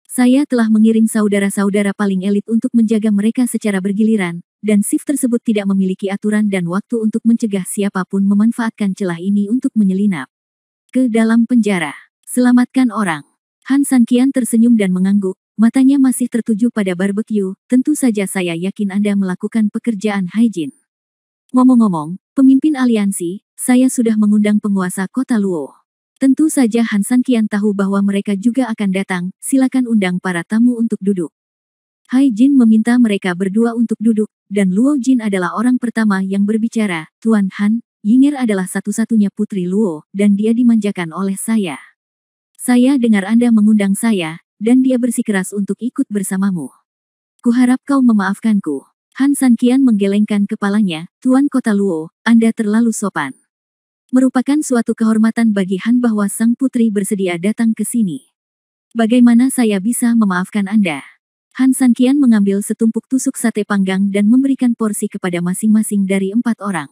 Saya telah mengirim saudara-saudara paling elit untuk menjaga mereka secara bergiliran, dan shift tersebut tidak memiliki aturan dan waktu untuk mencegah siapapun memanfaatkan celah ini untuk menyelinap ke dalam penjara. Selamatkan orang." Han Sanqian tersenyum dan mengangguk, matanya masih tertuju pada barbecue. "Tentu saja saya yakin Anda melakukan pekerjaan Hai Jin. Ngomong-ngomong, pemimpin aliansi, saya sudah mengundang penguasa kota Luo. Tentu saja Han Sanqian tahu bahwa mereka juga akan datang, silakan undang para tamu untuk duduk." Hai Jin meminta mereka berdua untuk duduk, dan Luo Jin adalah orang pertama yang berbicara, "Tuan Han, Yinger adalah satu-satunya putri Luo, dan dia dimanjakan oleh saya. Saya dengar Anda mengundang saya, dan dia bersikeras untuk ikut bersamamu. Kuharap kau memaafkanku." Han Sanqian menggelengkan kepalanya, "Tuan kota Luo, Anda terlalu sopan. Merupakan suatu kehormatan bagi Han bahwa sang putri bersedia datang ke sini. Bagaimana saya bisa memaafkan Anda?" Han Sanqian mengambil setumpuk tusuk sate panggang dan memberikan porsi kepada masing-masing dari 4 orang.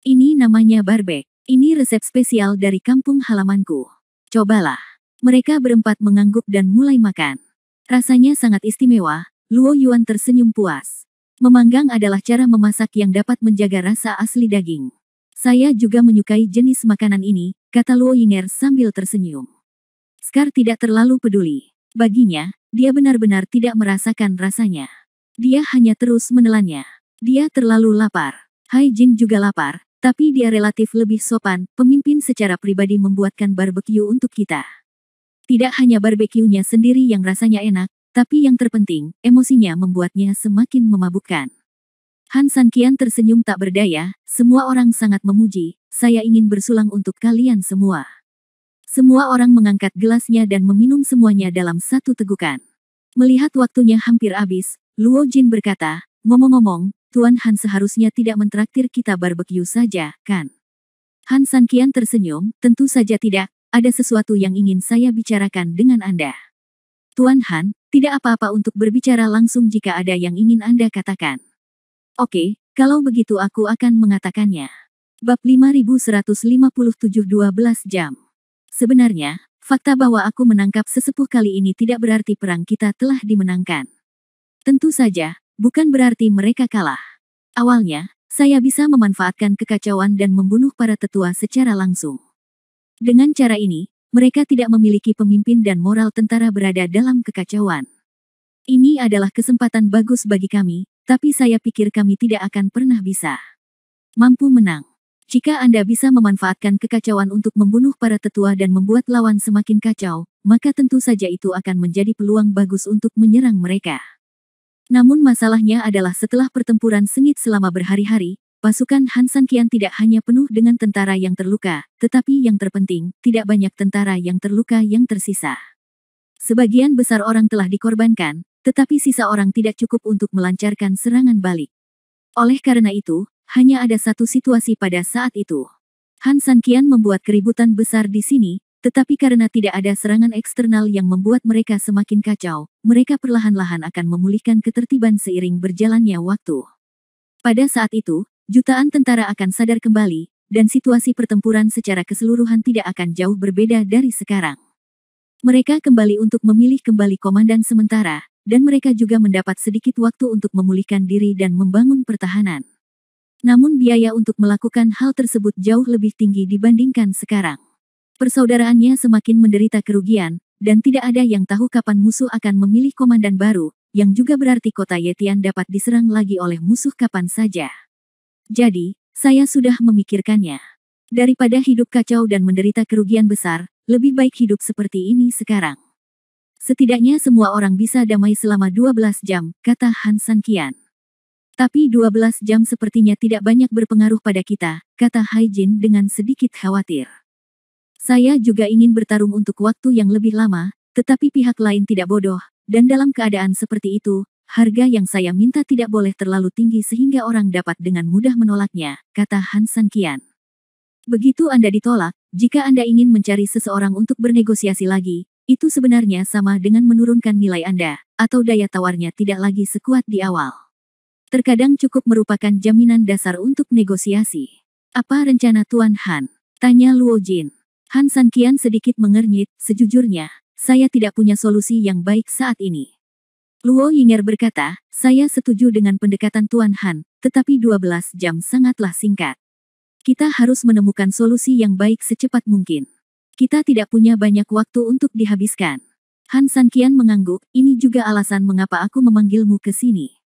"Ini namanya barbek. Ini resep spesial dari kampung halamanku. Cobalah." Mereka berempat mengangguk dan mulai makan. Rasanya sangat istimewa, Luo Yuan tersenyum puas. Memanggang adalah cara memasak yang dapat menjaga rasa asli daging. "Saya juga menyukai jenis makanan ini," kata Luo Yinger sambil tersenyum. Scar tidak terlalu peduli. Baginya, dia benar-benar tidak merasakan rasanya. Dia hanya terus menelannya. Dia terlalu lapar. Hai Jin juga lapar, tapi dia relatif lebih sopan. "Pemimpin secara pribadi membuatkan barbecue untuk kita. Tidak hanya barbeque-nya sendiri yang rasanya enak, tapi yang terpenting, emosinya membuatnya semakin memabukkan." Han Sanqian tersenyum tak berdaya, semua orang sangat memuji, saya ingin bersulang untuk kalian semua. Semua orang mengangkat gelasnya dan meminum semuanya dalam satu tegukan. Melihat waktunya hampir habis, Luo Jin berkata, ngomong-ngomong, Tuan Han seharusnya tidak mentraktir kita barbeque saja, kan? Han Sanqian tersenyum, tentu saja tidak, ada sesuatu yang ingin saya bicarakan dengan Anda. Tuan Han, tidak apa-apa untuk berbicara langsung jika ada yang ingin Anda katakan. Oke, kalau begitu aku akan mengatakannya. Bab 5157 12 jam. Sebenarnya, fakta bahwa aku menangkap sesepuh kali ini tidak berarti perang kita telah dimenangkan. Tentu saja, bukan berarti mereka kalah. Awalnya, saya bisa memanfaatkan kekacauan dan membunuh para tetua secara langsung. Dengan cara ini, mereka tidak memiliki pemimpin dan moral tentara berada dalam kekacauan. Ini adalah kesempatan bagus bagi kami, tapi saya pikir kami tidak akan pernah bisa mampu menang. Jika Anda bisa memanfaatkan kekacauan untuk membunuh para tetua dan membuat lawan semakin kacau, maka tentu saja itu akan menjadi peluang bagus untuk menyerang mereka. Namun masalahnya adalah setelah pertempuran sengit selama berhari-hari, pasukan Han Sanqian tidak hanya penuh dengan tentara yang terluka, tetapi yang terpenting, tidak banyak tentara yang terluka yang tersisa. Sebagian besar orang telah dikorbankan, tetapi sisa orang tidak cukup untuk melancarkan serangan balik. Oleh karena itu, hanya ada satu situasi pada saat itu. Han Sanqian membuat keributan besar di sini, tetapi karena tidak ada serangan eksternal yang membuat mereka semakin kacau, mereka perlahan-lahan akan memulihkan ketertiban seiring berjalannya waktu. Pada saat itu, jutaan tentara akan sadar kembali, dan situasi pertempuran secara keseluruhan tidak akan jauh berbeda dari sekarang. Mereka kembali untuk memilih kembali komandan sementara, dan mereka juga mendapat sedikit waktu untuk memulihkan diri dan membangun pertahanan. Namun biaya untuk melakukan hal tersebut jauh lebih tinggi dibandingkan sekarang. Persaudaraannya semakin menderita kerugian, dan tidak ada yang tahu kapan musuh akan memilih komandan baru, yang juga berarti kota Yetian dapat diserang lagi oleh musuh kapan saja. Jadi, saya sudah memikirkannya. Daripada hidup kacau dan menderita kerugian besar, lebih baik hidup seperti ini sekarang. Setidaknya semua orang bisa damai selama 12 jam, kata Han Sanqian. Tapi 12 jam sepertinya tidak banyak berpengaruh pada kita, kata Hai Jin dengan sedikit khawatir. Saya juga ingin bertarung untuk waktu yang lebih lama, tetapi pihak lain tidak bodoh, dan dalam keadaan seperti itu, harga yang saya minta tidak boleh terlalu tinggi sehingga orang dapat dengan mudah menolaknya, kata Han Sanqian. Begitu Anda ditolak, jika Anda ingin mencari seseorang untuk bernegosiasi lagi, itu sebenarnya sama dengan menurunkan nilai Anda, atau daya tawarnya tidak lagi sekuat di awal. Terkadang cukup merupakan jaminan dasar untuk negosiasi. Apa rencana Tuan Han? Tanya Luo Jin. Han Sanqian sedikit mengernyit, sejujurnya, saya tidak punya solusi yang baik saat ini. Luo Yinger berkata, saya setuju dengan pendekatan Tuan Han, tetapi 12 jam sangatlah singkat. Kita harus menemukan solusi yang baik secepat mungkin. Kita tidak punya banyak waktu untuk dihabiskan. Han Sanqian mengangguk, ini juga alasan mengapa aku memanggilmu ke sini.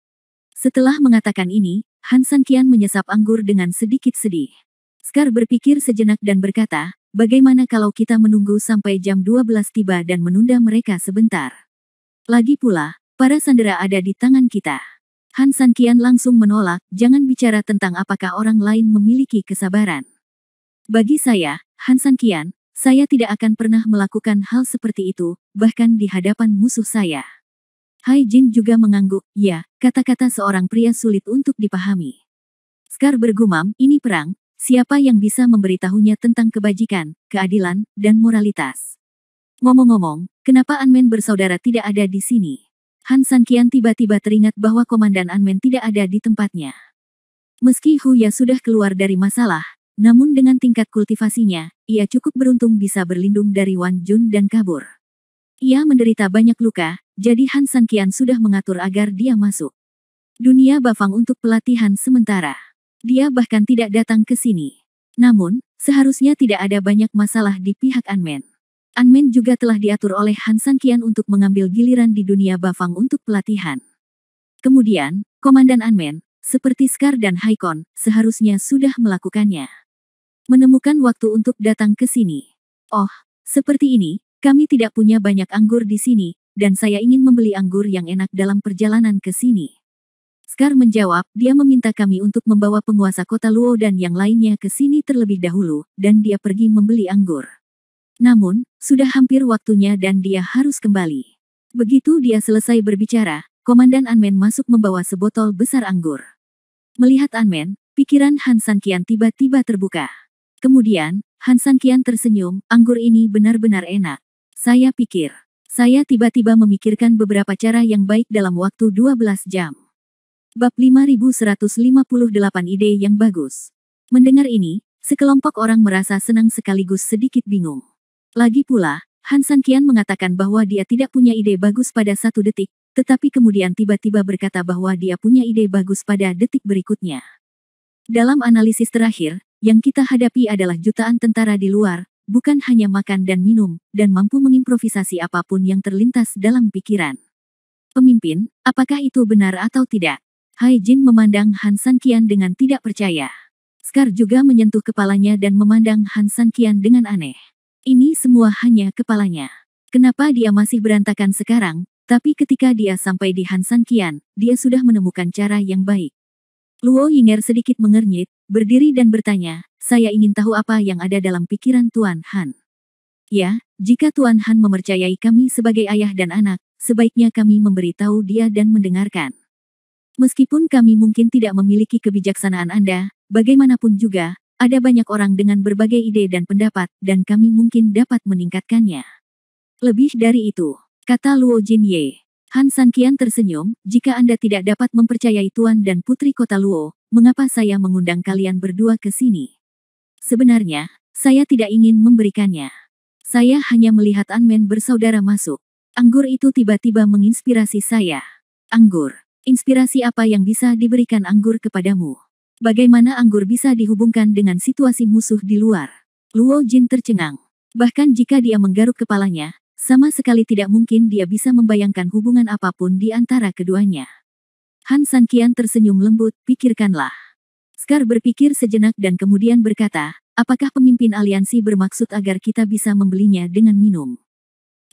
Setelah mengatakan ini, Han Sanqian menyesap anggur dengan sedikit sedih. Scar berpikir sejenak dan berkata, bagaimana kalau kita menunggu sampai jam 12 tiba dan menunda mereka sebentar? Lagi pula, para sandera ada di tangan kita. Han Sanqian langsung menolak, jangan bicara tentang apakah orang lain memiliki kesabaran. Bagi saya, Han Sanqian, saya tidak akan pernah melakukan hal seperti itu, bahkan di hadapan musuh saya. Hai Jin juga mengangguk, ya, kata-kata seorang pria sulit untuk dipahami. Scar bergumam, ini perang, siapa yang bisa memberitahunya tentang kebajikan, keadilan, dan moralitas? Ngomong-ngomong, kenapa Anmen bersaudara tidak ada di sini? Han Sanqian tiba-tiba teringat bahwa Komandan Anmen tidak ada di tempatnya. Meski Huya sudah keluar dari masalah, namun dengan tingkat kultivasinya, ia cukup beruntung bisa berlindung dari Wan Jun dan kabur. Ia menderita banyak luka, jadi Han Sanqian sudah mengatur agar dia masuk dunia Bafang untuk pelatihan sementara. Dia bahkan tidak datang ke sini. Namun, seharusnya tidak ada banyak masalah di pihak Anmen. Anmen juga telah diatur oleh Han Sanqian untuk mengambil giliran di dunia Bafang untuk pelatihan. Kemudian, Komandan Anmen, seperti Scar dan Haikon, seharusnya sudah melakukannya. Menemukan waktu untuk datang ke sini. Oh, seperti ini, kami tidak punya banyak anggur di sini, dan saya ingin membeli anggur yang enak dalam perjalanan ke sini. Scar menjawab, dia meminta kami untuk membawa penguasa kota Luo dan yang lainnya ke sini terlebih dahulu, dan dia pergi membeli anggur. Namun, sudah hampir waktunya dan dia harus kembali. Begitu dia selesai berbicara, Komandan Anmen masuk membawa sebotol besar anggur. Melihat Anmen, pikiran Han Sanqian tiba-tiba terbuka. Kemudian, Han Sanqian tersenyum, anggur ini benar-benar enak. Saya pikir, saya tiba-tiba memikirkan beberapa cara yang baik dalam waktu 12 jam. Bab 5158 ide yang bagus. Mendengar ini, sekelompok orang merasa senang sekaligus sedikit bingung. Lagi pula, Han Sanqian mengatakan bahwa dia tidak punya ide bagus pada 1 detik, tetapi kemudian tiba-tiba berkata bahwa dia punya ide bagus pada detik berikutnya. Dalam analisis terakhir, yang kita hadapi adalah jutaan tentara di luar, bukan hanya makan dan minum, dan mampu mengimprovisasi apapun yang terlintas dalam pikiran. Pemimpin, apakah itu benar atau tidak? Hai Jin memandang Han Sanqian dengan tidak percaya. Scar juga menyentuh kepalanya dan memandang Han Sanqian dengan aneh. Ini semua hanya kepalanya. Kenapa dia masih berantakan sekarang? Tapi ketika dia sampai di Han Sanqian, dia sudah menemukan cara yang baik. Luo Yinger sedikit mengernyit, berdiri dan bertanya, saya ingin tahu apa yang ada dalam pikiran Tuan Han. Ya, jika Tuan Han mempercayai kami sebagai ayah dan anak, sebaiknya kami memberitahu dia dan mendengarkan. Meskipun kami mungkin tidak memiliki kebijaksanaan Anda, bagaimanapun juga, ada banyak orang dengan berbagai ide dan pendapat, dan kami mungkin dapat meningkatkannya. Lebih dari itu, kata Luo Jinye. Han Sanqian tersenyum, jika Anda tidak dapat mempercayai Tuan dan Putri Kota Luo, mengapa saya mengundang kalian berdua ke sini? Sebenarnya, saya tidak ingin memberikannya. Saya hanya melihat Anmen bersaudara masuk. Anggur itu tiba-tiba menginspirasi saya. Anggur. Inspirasi apa yang bisa diberikan anggur kepadamu? Bagaimana anggur bisa dihubungkan dengan situasi musuh di luar? Luo Jin tercengang. Bahkan jika dia menggaruk kepalanya, sama sekali tidak mungkin dia bisa membayangkan hubungan apapun di antara keduanya. Han Sanqian tersenyum lembut, pikirkanlah. Scar berpikir sejenak dan kemudian berkata, apakah pemimpin aliansi bermaksud agar kita bisa membelinya dengan minum?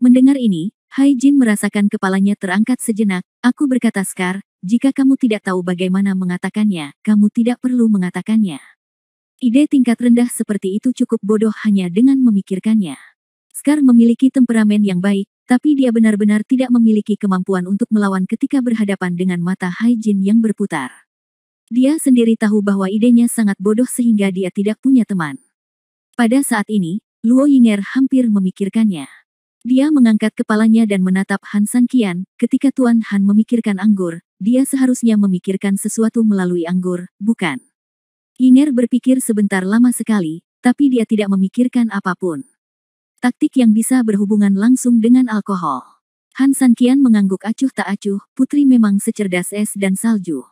Mendengar ini, Hai Jin merasakan kepalanya terangkat sejenak. Aku berkata Scar, jika kamu tidak tahu bagaimana mengatakannya, kamu tidak perlu mengatakannya. Ide tingkat rendah seperti itu cukup bodoh hanya dengan memikirkannya. Scar memiliki temperamen yang baik, tapi dia benar-benar tidak memiliki kemampuan untuk melawan ketika berhadapan dengan mata Hai Jin yang berputar. Dia sendiri tahu bahwa idenya sangat bodoh sehingga dia tidak punya teman. Pada saat ini, Luo Yinger hampir memikirkannya. Dia mengangkat kepalanya dan menatap Han Sanqian. Ketika Tuan Han memikirkan anggur, dia seharusnya memikirkan sesuatu melalui anggur, bukan? Yinger berpikir sebentar lama sekali, tapi dia tidak memikirkan apapun. Taktik yang bisa berhubungan langsung dengan alkohol. Han Sanqian mengangguk acuh tak acuh, putri memang secerdas es dan salju.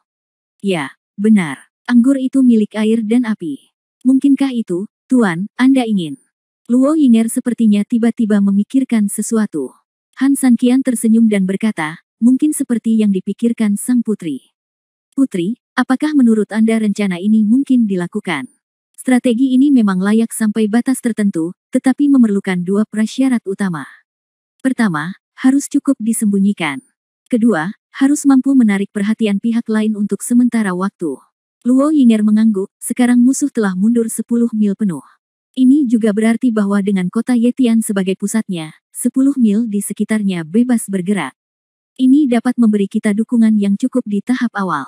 Ya, benar. Anggur itu milik air dan api. Mungkinkah itu, Tuan, Anda ingin? Luo Yinger sepertinya tiba-tiba memikirkan sesuatu. Han Sanqian tersenyum dan berkata, mungkin seperti yang dipikirkan sang putri. Putri, apakah menurut Anda rencana ini mungkin dilakukan? Strategi ini memang layak sampai batas tertentu, tetapi memerlukan 2 prasyarat utama. Pertama, harus cukup disembunyikan. Kedua, harus mampu menarik perhatian pihak lain untuk sementara waktu. Luo Yinger mengangguk, sekarang musuh telah mundur 10 mil penuh. Ini juga berarti bahwa dengan kota Yetian sebagai pusatnya, 10 mil di sekitarnya bebas bergerak. Ini dapat memberi kita dukungan yang cukup di tahap awal.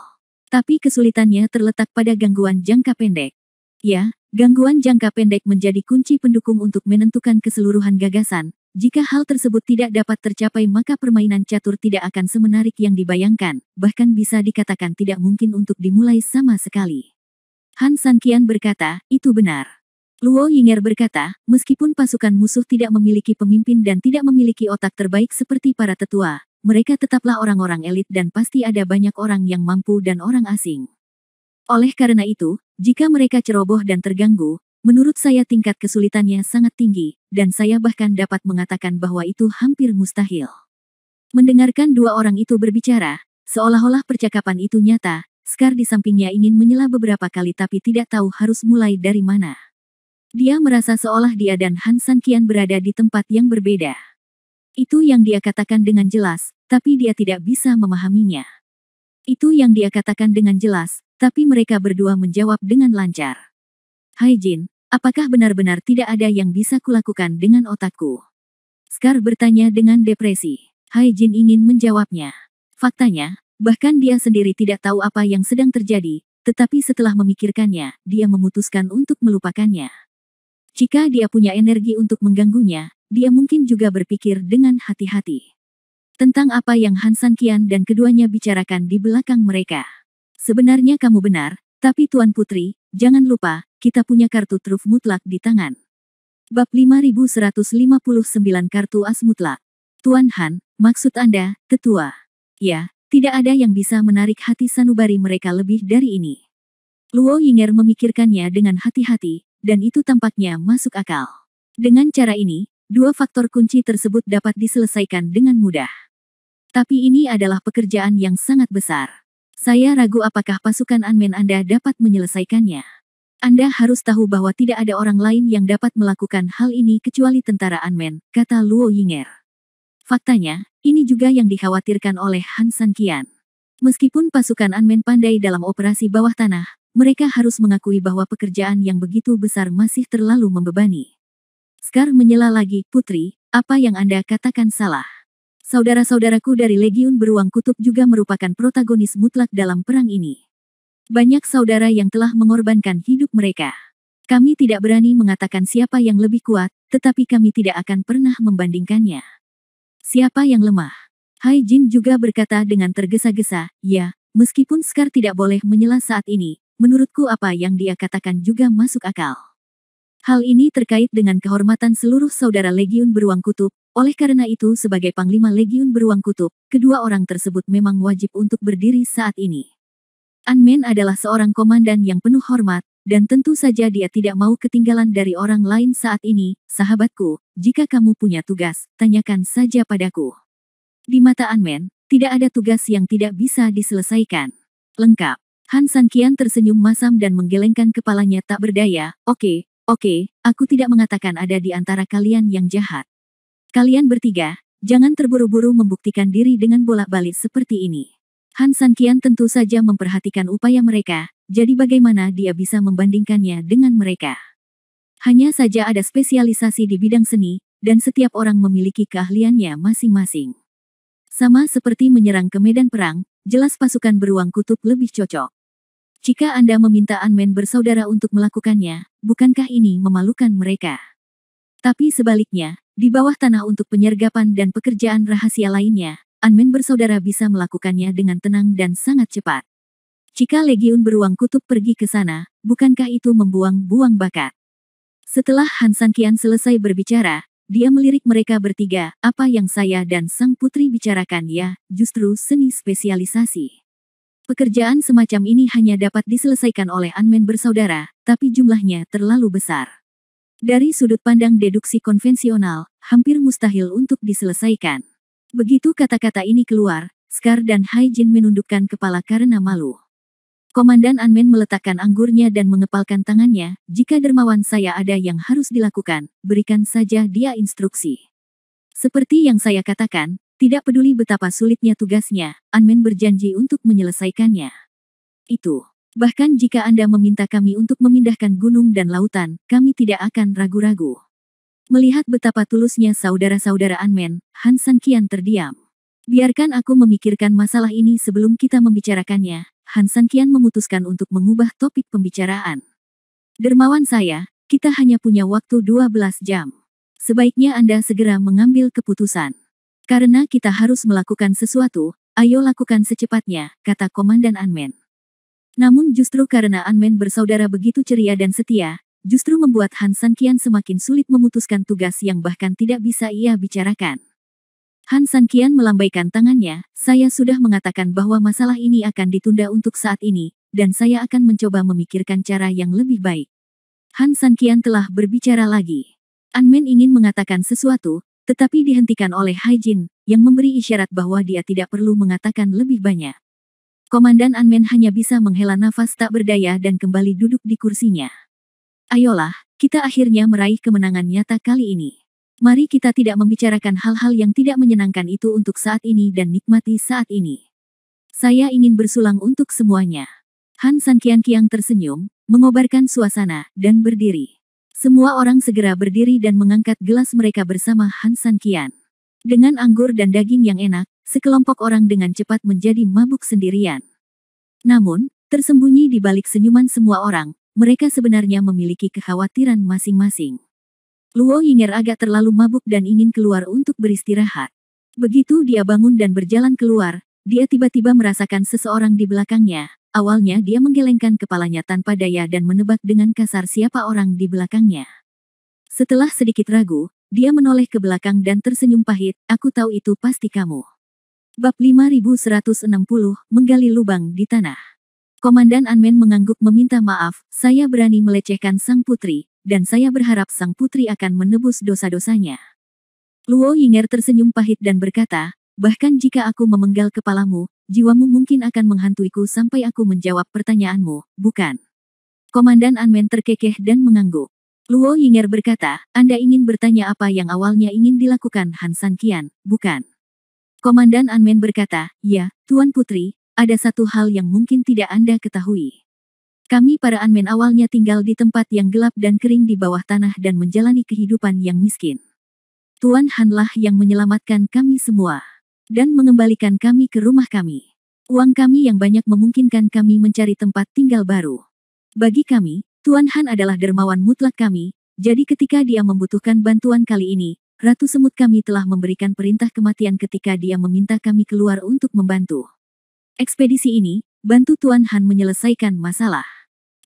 Tapi kesulitannya terletak pada gangguan jangka pendek. Ya, gangguan jangka pendek menjadi kunci pendukung untuk menentukan keseluruhan gagasan. Jika hal tersebut tidak dapat tercapai maka permainan catur tidak akan semenarik yang dibayangkan, bahkan bisa dikatakan tidak mungkin untuk dimulai sama sekali. Han Sanqian berkata, itu benar. Luo Yinger berkata, meskipun pasukan musuh tidak memiliki pemimpin dan tidak memiliki otak terbaik seperti para tetua, mereka tetaplah orang-orang elit dan pasti ada banyak orang yang mampu dan orang asing. Oleh karena itu, jika mereka ceroboh dan terganggu, menurut saya tingkat kesulitannya sangat tinggi, dan saya bahkan dapat mengatakan bahwa itu hampir mustahil. Mendengarkan 2 orang itu berbicara, seolah-olah percakapan itu nyata, Scar di sampingnya ingin menyela beberapa kali tapi tidak tahu harus mulai dari mana. Dia merasa seolah dia dan Han Sanqian berada di tempat yang berbeda. Itu yang dia katakan dengan jelas, tapi dia tidak bisa memahaminya. Itu yang dia katakan dengan jelas, tapi mereka berdua menjawab dengan lancar. Hai Jin, apakah benar-benar tidak ada yang bisa kulakukan dengan otakku? Scar bertanya dengan depresi. Hai Jin ingin menjawabnya. Faktanya, bahkan dia sendiri tidak tahu apa yang sedang terjadi, tetapi setelah memikirkannya, dia memutuskan untuk melupakannya. Jika dia punya energi untuk mengganggunya, dia mungkin juga berpikir dengan hati-hati tentang apa yang Han San Qian dan keduanya bicarakan di belakang mereka. Sebenarnya kamu benar, tapi Tuan Putri, jangan lupa, kita punya kartu truf mutlak di tangan. Bab 5159 Kartu As Mutlak. Tuan Han, maksud Anda, tetua? Ya, tidak ada yang bisa menarik hati sanubari mereka lebih dari ini. Luo Yinger memikirkannya dengan hati-hati, dan itu tampaknya masuk akal. Dengan cara ini, dua faktor kunci tersebut dapat diselesaikan dengan mudah. Tapi ini adalah pekerjaan yang sangat besar. Saya ragu apakah pasukan Anmen Anda dapat menyelesaikannya. Anda harus tahu bahwa tidak ada orang lain yang dapat melakukan hal ini kecuali tentara Anmen, kata Luo Yinger. Faktanya, ini juga yang dikhawatirkan oleh Han San Qian. Meskipun pasukan Anmen pandai dalam operasi bawah tanah, mereka harus mengakui bahwa pekerjaan yang begitu besar masih terlalu membebani. Scar menyela lagi, Putri, apa yang Anda katakan salah. Saudara-saudaraku dari Legiun Beruang Kutub juga merupakan protagonis mutlak dalam perang ini. Banyak saudara yang telah mengorbankan hidup mereka. Kami tidak berani mengatakan siapa yang lebih kuat, tetapi kami tidak akan pernah membandingkannya. Siapa yang lemah? Hai Jin juga berkata dengan tergesa-gesa, ya, meskipun Scar tidak boleh menyela saat ini, menurutku apa yang dia katakan juga masuk akal. Hal ini terkait dengan kehormatan seluruh saudara Legiun Beruang Kutub. Oleh karena itu sebagai Panglima Legiun Beruang Kutub, kedua orang tersebut memang wajib untuk berdiri saat ini. Anmen adalah seorang komandan yang penuh hormat, dan tentu saja dia tidak mau ketinggalan dari orang lain saat ini. Sahabatku, jika kamu punya tugas, tanyakan saja padaku. Di mata Anmen, tidak ada tugas yang tidak bisa diselesaikan. Lengkap. Han San Qian tersenyum masam dan menggelengkan kepalanya tak berdaya. Oke, aku tidak mengatakan ada di antara kalian yang jahat. Kalian bertiga, jangan terburu-buru membuktikan diri dengan bolak-balik seperti ini. Han San Qian tentu saja memperhatikan upaya mereka, jadi bagaimana dia bisa membandingkannya dengan mereka. Hanya saja ada spesialisasi di bidang seni, dan setiap orang memiliki keahliannya masing-masing. Sama seperti menyerang ke medan perang, jelas pasukan Beruang Kutub lebih cocok. Jika Anda meminta Anmen bersaudara untuk melakukannya, bukankah ini memalukan mereka? Tapi sebaliknya, di bawah tanah untuk penyergapan dan pekerjaan rahasia lainnya, Anmen bersaudara bisa melakukannya dengan tenang dan sangat cepat. Jika Legiun Beruang Kutub pergi ke sana, bukankah itu membuang-buang bakat? Setelah Han San Qian selesai berbicara, dia melirik mereka bertiga, apa yang saya dan sang putri bicarakan ya, justru seni spesialisasi. Pekerjaan semacam ini hanya dapat diselesaikan oleh Anmen bersaudara, tapi jumlahnya terlalu besar. Dari sudut pandang deduksi konvensional, hampir mustahil untuk diselesaikan. Begitu kata-kata ini keluar, Scar dan Hai Jin menundukkan kepala karena malu. Komandan Anmen meletakkan anggurnya dan mengepalkan tangannya, jika dermawan saya ada yang harus dilakukan, berikan saja dia instruksi. Seperti yang saya katakan, tidak peduli betapa sulitnya tugasnya, Anmen berjanji untuk menyelesaikannya. Itu. Bahkan jika Anda meminta kami untuk memindahkan gunung dan lautan, kami tidak akan ragu-ragu. Melihat betapa tulusnya saudara-saudara Anmen, Han San Qian terdiam. Biarkan aku memikirkan masalah ini sebelum kita membicarakannya. Han San Qian memutuskan untuk mengubah topik pembicaraan. Dermawan saya, kita hanya punya waktu 12 jam. Sebaiknya Anda segera mengambil keputusan. Karena kita harus melakukan sesuatu, ayo lakukan secepatnya, kata Komandan Anmen. Namun justru karena Anmen bersaudara begitu ceria dan setia, justru membuat Han San Qian semakin sulit memutuskan tugas yang bahkan tidak bisa ia bicarakan. Han San Qian melambaikan tangannya, saya sudah mengatakan bahwa masalah ini akan ditunda untuk saat ini, dan saya akan mencoba memikirkan cara yang lebih baik. Han San Qian telah berbicara lagi. Anmen ingin mengatakan sesuatu, tetapi dihentikan oleh Hai Jin, yang memberi isyarat bahwa dia tidak perlu mengatakan lebih banyak. Komandan Anmen hanya bisa menghela nafas tak berdaya dan kembali duduk di kursinya. Ayolah, kita akhirnya meraih kemenangan nyata kali ini. Mari kita tidak membicarakan hal-hal yang tidak menyenangkan itu untuk saat ini dan nikmati saat ini. Saya ingin bersulang untuk semuanya. Han San Qian tersenyum, mengobarkan suasana, dan berdiri. Semua orang segera berdiri dan mengangkat gelas mereka bersama Han San Qian. Dengan anggur dan daging yang enak, sekelompok orang dengan cepat menjadi mabuk sendirian. Namun, tersembunyi di balik senyuman semua orang, mereka sebenarnya memiliki kekhawatiran masing-masing. Luo Yinger agak terlalu mabuk dan ingin keluar untuk beristirahat. Begitu dia bangun dan berjalan keluar, dia tiba-tiba merasakan seseorang di belakangnya. Awalnya dia menggelengkan kepalanya tanpa daya dan menebak dengan kasar siapa orang di belakangnya. Setelah sedikit ragu, dia menoleh ke belakang dan tersenyum pahit, "Aku tahu itu pasti kamu." Bab 5160, menggali lubang di tanah. Komandan Anmen mengangguk meminta maaf, "Saya berani melecehkan sang putri, dan saya berharap sang putri akan menebus dosa-dosanya." Luo Yinger tersenyum pahit dan berkata, "Bahkan jika aku memenggal kepalamu, jiwamu mungkin akan menghantuiku sampai aku menjawab pertanyaanmu, bukan?" Komandan Anmen terkekeh dan mengangguk. Luo Yinger berkata, "Anda ingin bertanya apa yang awalnya ingin dilakukan Han San Qian, bukan?" Komandan Anmen berkata, "Ya, Tuan Putri, ada satu hal yang mungkin tidak Anda ketahui. Kami para Anmen awalnya tinggal di tempat yang gelap dan kering di bawah tanah dan menjalani kehidupan yang miskin. Tuan Hanlah yang menyelamatkan kami semua dan mengembalikan kami ke rumah kami. Uang kami yang banyak memungkinkan kami mencari tempat tinggal baru. Bagi kami, Tuan Han adalah dermawan mutlak kami, jadi ketika dia membutuhkan bantuan kali ini, Ratu Semut kami telah memberikan perintah kematian ketika dia meminta kami keluar untuk membantu. Ekspedisi ini, bantu Tuan Han menyelesaikan masalah.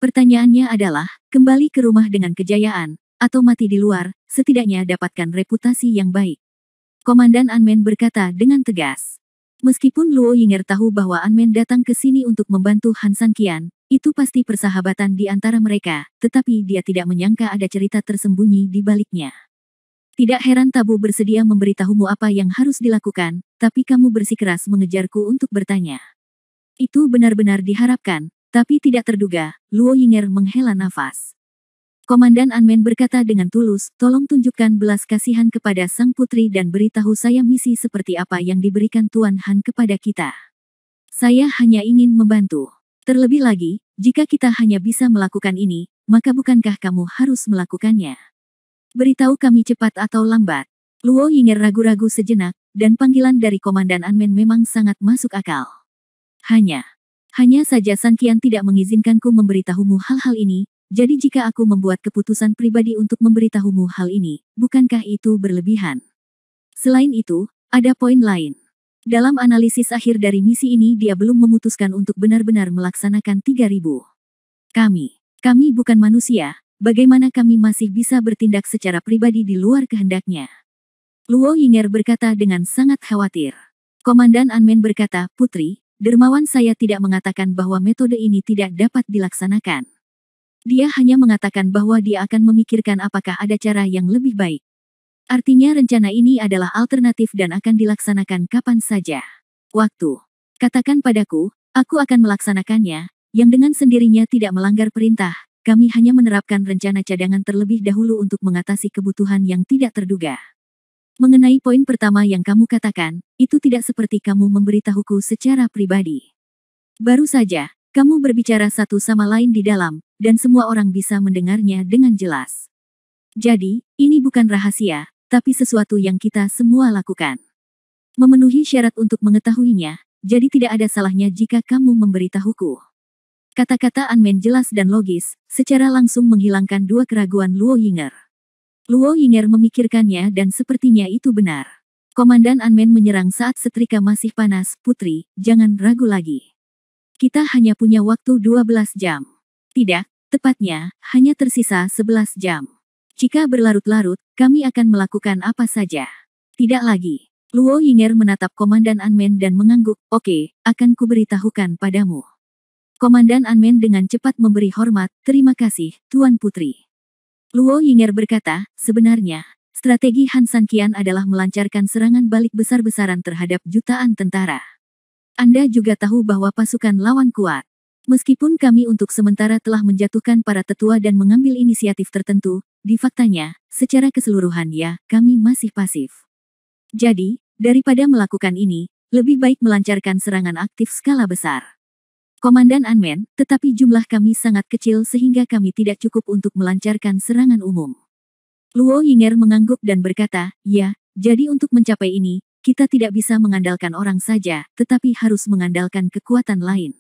Pertanyaannya adalah, kembali ke rumah dengan kejayaan, atau mati di luar, setidaknya dapatkan reputasi yang baik." Komandan Anmen berkata dengan tegas. Meskipun Luo Yinger tahu bahwa Anmen datang ke sini untuk membantu Han San Qian, itu pasti persahabatan di antara mereka, tetapi dia tidak menyangka ada cerita tersembunyi di baliknya. "Tidak heran Tabu bersedia memberitahumu apa yang harus dilakukan, tapi kamu bersikeras mengejarku untuk bertanya. Itu benar-benar diharapkan, tapi tidak terduga." Luo Yinger menghela nafas. Komandan Anmen berkata dengan tulus, "Tolong tunjukkan belas kasihan kepada sang putri dan beritahu saya misi seperti apa yang diberikan Tuan Han kepada kita. Saya hanya ingin membantu. Terlebih lagi, jika kita hanya bisa melakukan ini, maka bukankah kamu harus melakukannya? Beritahu kami cepat atau lambat." Luo Yinger ragu-ragu sejenak, dan panggilan dari Komandan Anmen memang sangat masuk akal. Hanya saja San Qian tidak mengizinkanku memberitahumu hal-hal ini, jadi jika aku membuat keputusan pribadi untuk memberitahumu hal ini, bukankah itu berlebihan? Selain itu, ada poin lain. Dalam analisis akhir dari misi ini dia belum memutuskan untuk benar-benar melaksanakan 3000. Kami bukan manusia, bagaimana kami masih bisa bertindak secara pribadi di luar kehendaknya? Luo Yinger berkata dengan sangat khawatir. Komandan Anmen berkata, "Putri, dermawan saya tidak mengatakan bahwa metode ini tidak dapat dilaksanakan. Dia hanya mengatakan bahwa dia akan memikirkan apakah ada cara yang lebih baik. Artinya rencana ini adalah alternatif dan akan dilaksanakan kapan saja. Waktu. Katakan padaku, aku akan melaksanakannya, yang dengan sendirinya tidak melanggar perintah. Kami hanya menerapkan rencana cadangan terlebih dahulu untuk mengatasi kebutuhan yang tidak terduga. Mengenai poin pertama yang kamu katakan, itu tidak seperti kamu memberitahuku secara pribadi. Baru saja, kamu berbicara satu sama lain di dalam, dan semua orang bisa mendengarnya dengan jelas. Jadi, ini bukan rahasia, tapi sesuatu yang kita semua lakukan. Memenuhi syarat untuk mengetahuinya, jadi tidak ada salahnya jika kamu memberitahuku." Kata-kata Anmen jelas dan logis, secara langsung menghilangkan dua keraguan Luo Yinger. Luo Yinger memikirkannya dan sepertinya itu benar. Komandan Anmen menyerang saat setrika masih panas, "Putri, jangan ragu lagi. Kita hanya punya waktu 12 jam. Tidak, tepatnya, hanya tersisa 11 jam. Jika berlarut-larut, kami akan melakukan apa saja. Tidak lagi." Luo Yinger menatap Komandan Anmen dan mengangguk, "Oke, akan kuberitahukan padamu." Komandan Anmen dengan cepat memberi hormat, "Terima kasih, Tuan Putri." Luo Yinger berkata, "Sebenarnya, strategi Han San Qian adalah melancarkan serangan balik besar-besaran terhadap jutaan tentara. Anda juga tahu bahwa pasukan lawan kuat. Meskipun kami untuk sementara telah menjatuhkan para tetua dan mengambil inisiatif tertentu, di faktanya, secara keseluruhan ya, kami masih pasif. Jadi, daripada melakukan ini, Lebih baik melancarkan serangan aktif skala besar. Komandan Anmen, tetapi jumlah kami sangat kecil sehingga kami tidak cukup untuk melancarkan serangan umum. Luo Yinger mengangguk dan berkata, ya, jadi untuk mencapai ini, kita tidak bisa mengandalkan orang saja, tetapi harus mengandalkan kekuatan lain.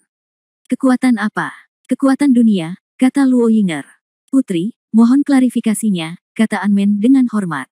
Kekuatan apa? Kekuatan dunia, kata Luo Yinger. Putri, mohon klarifikasinya, kata Anmen dengan hormat.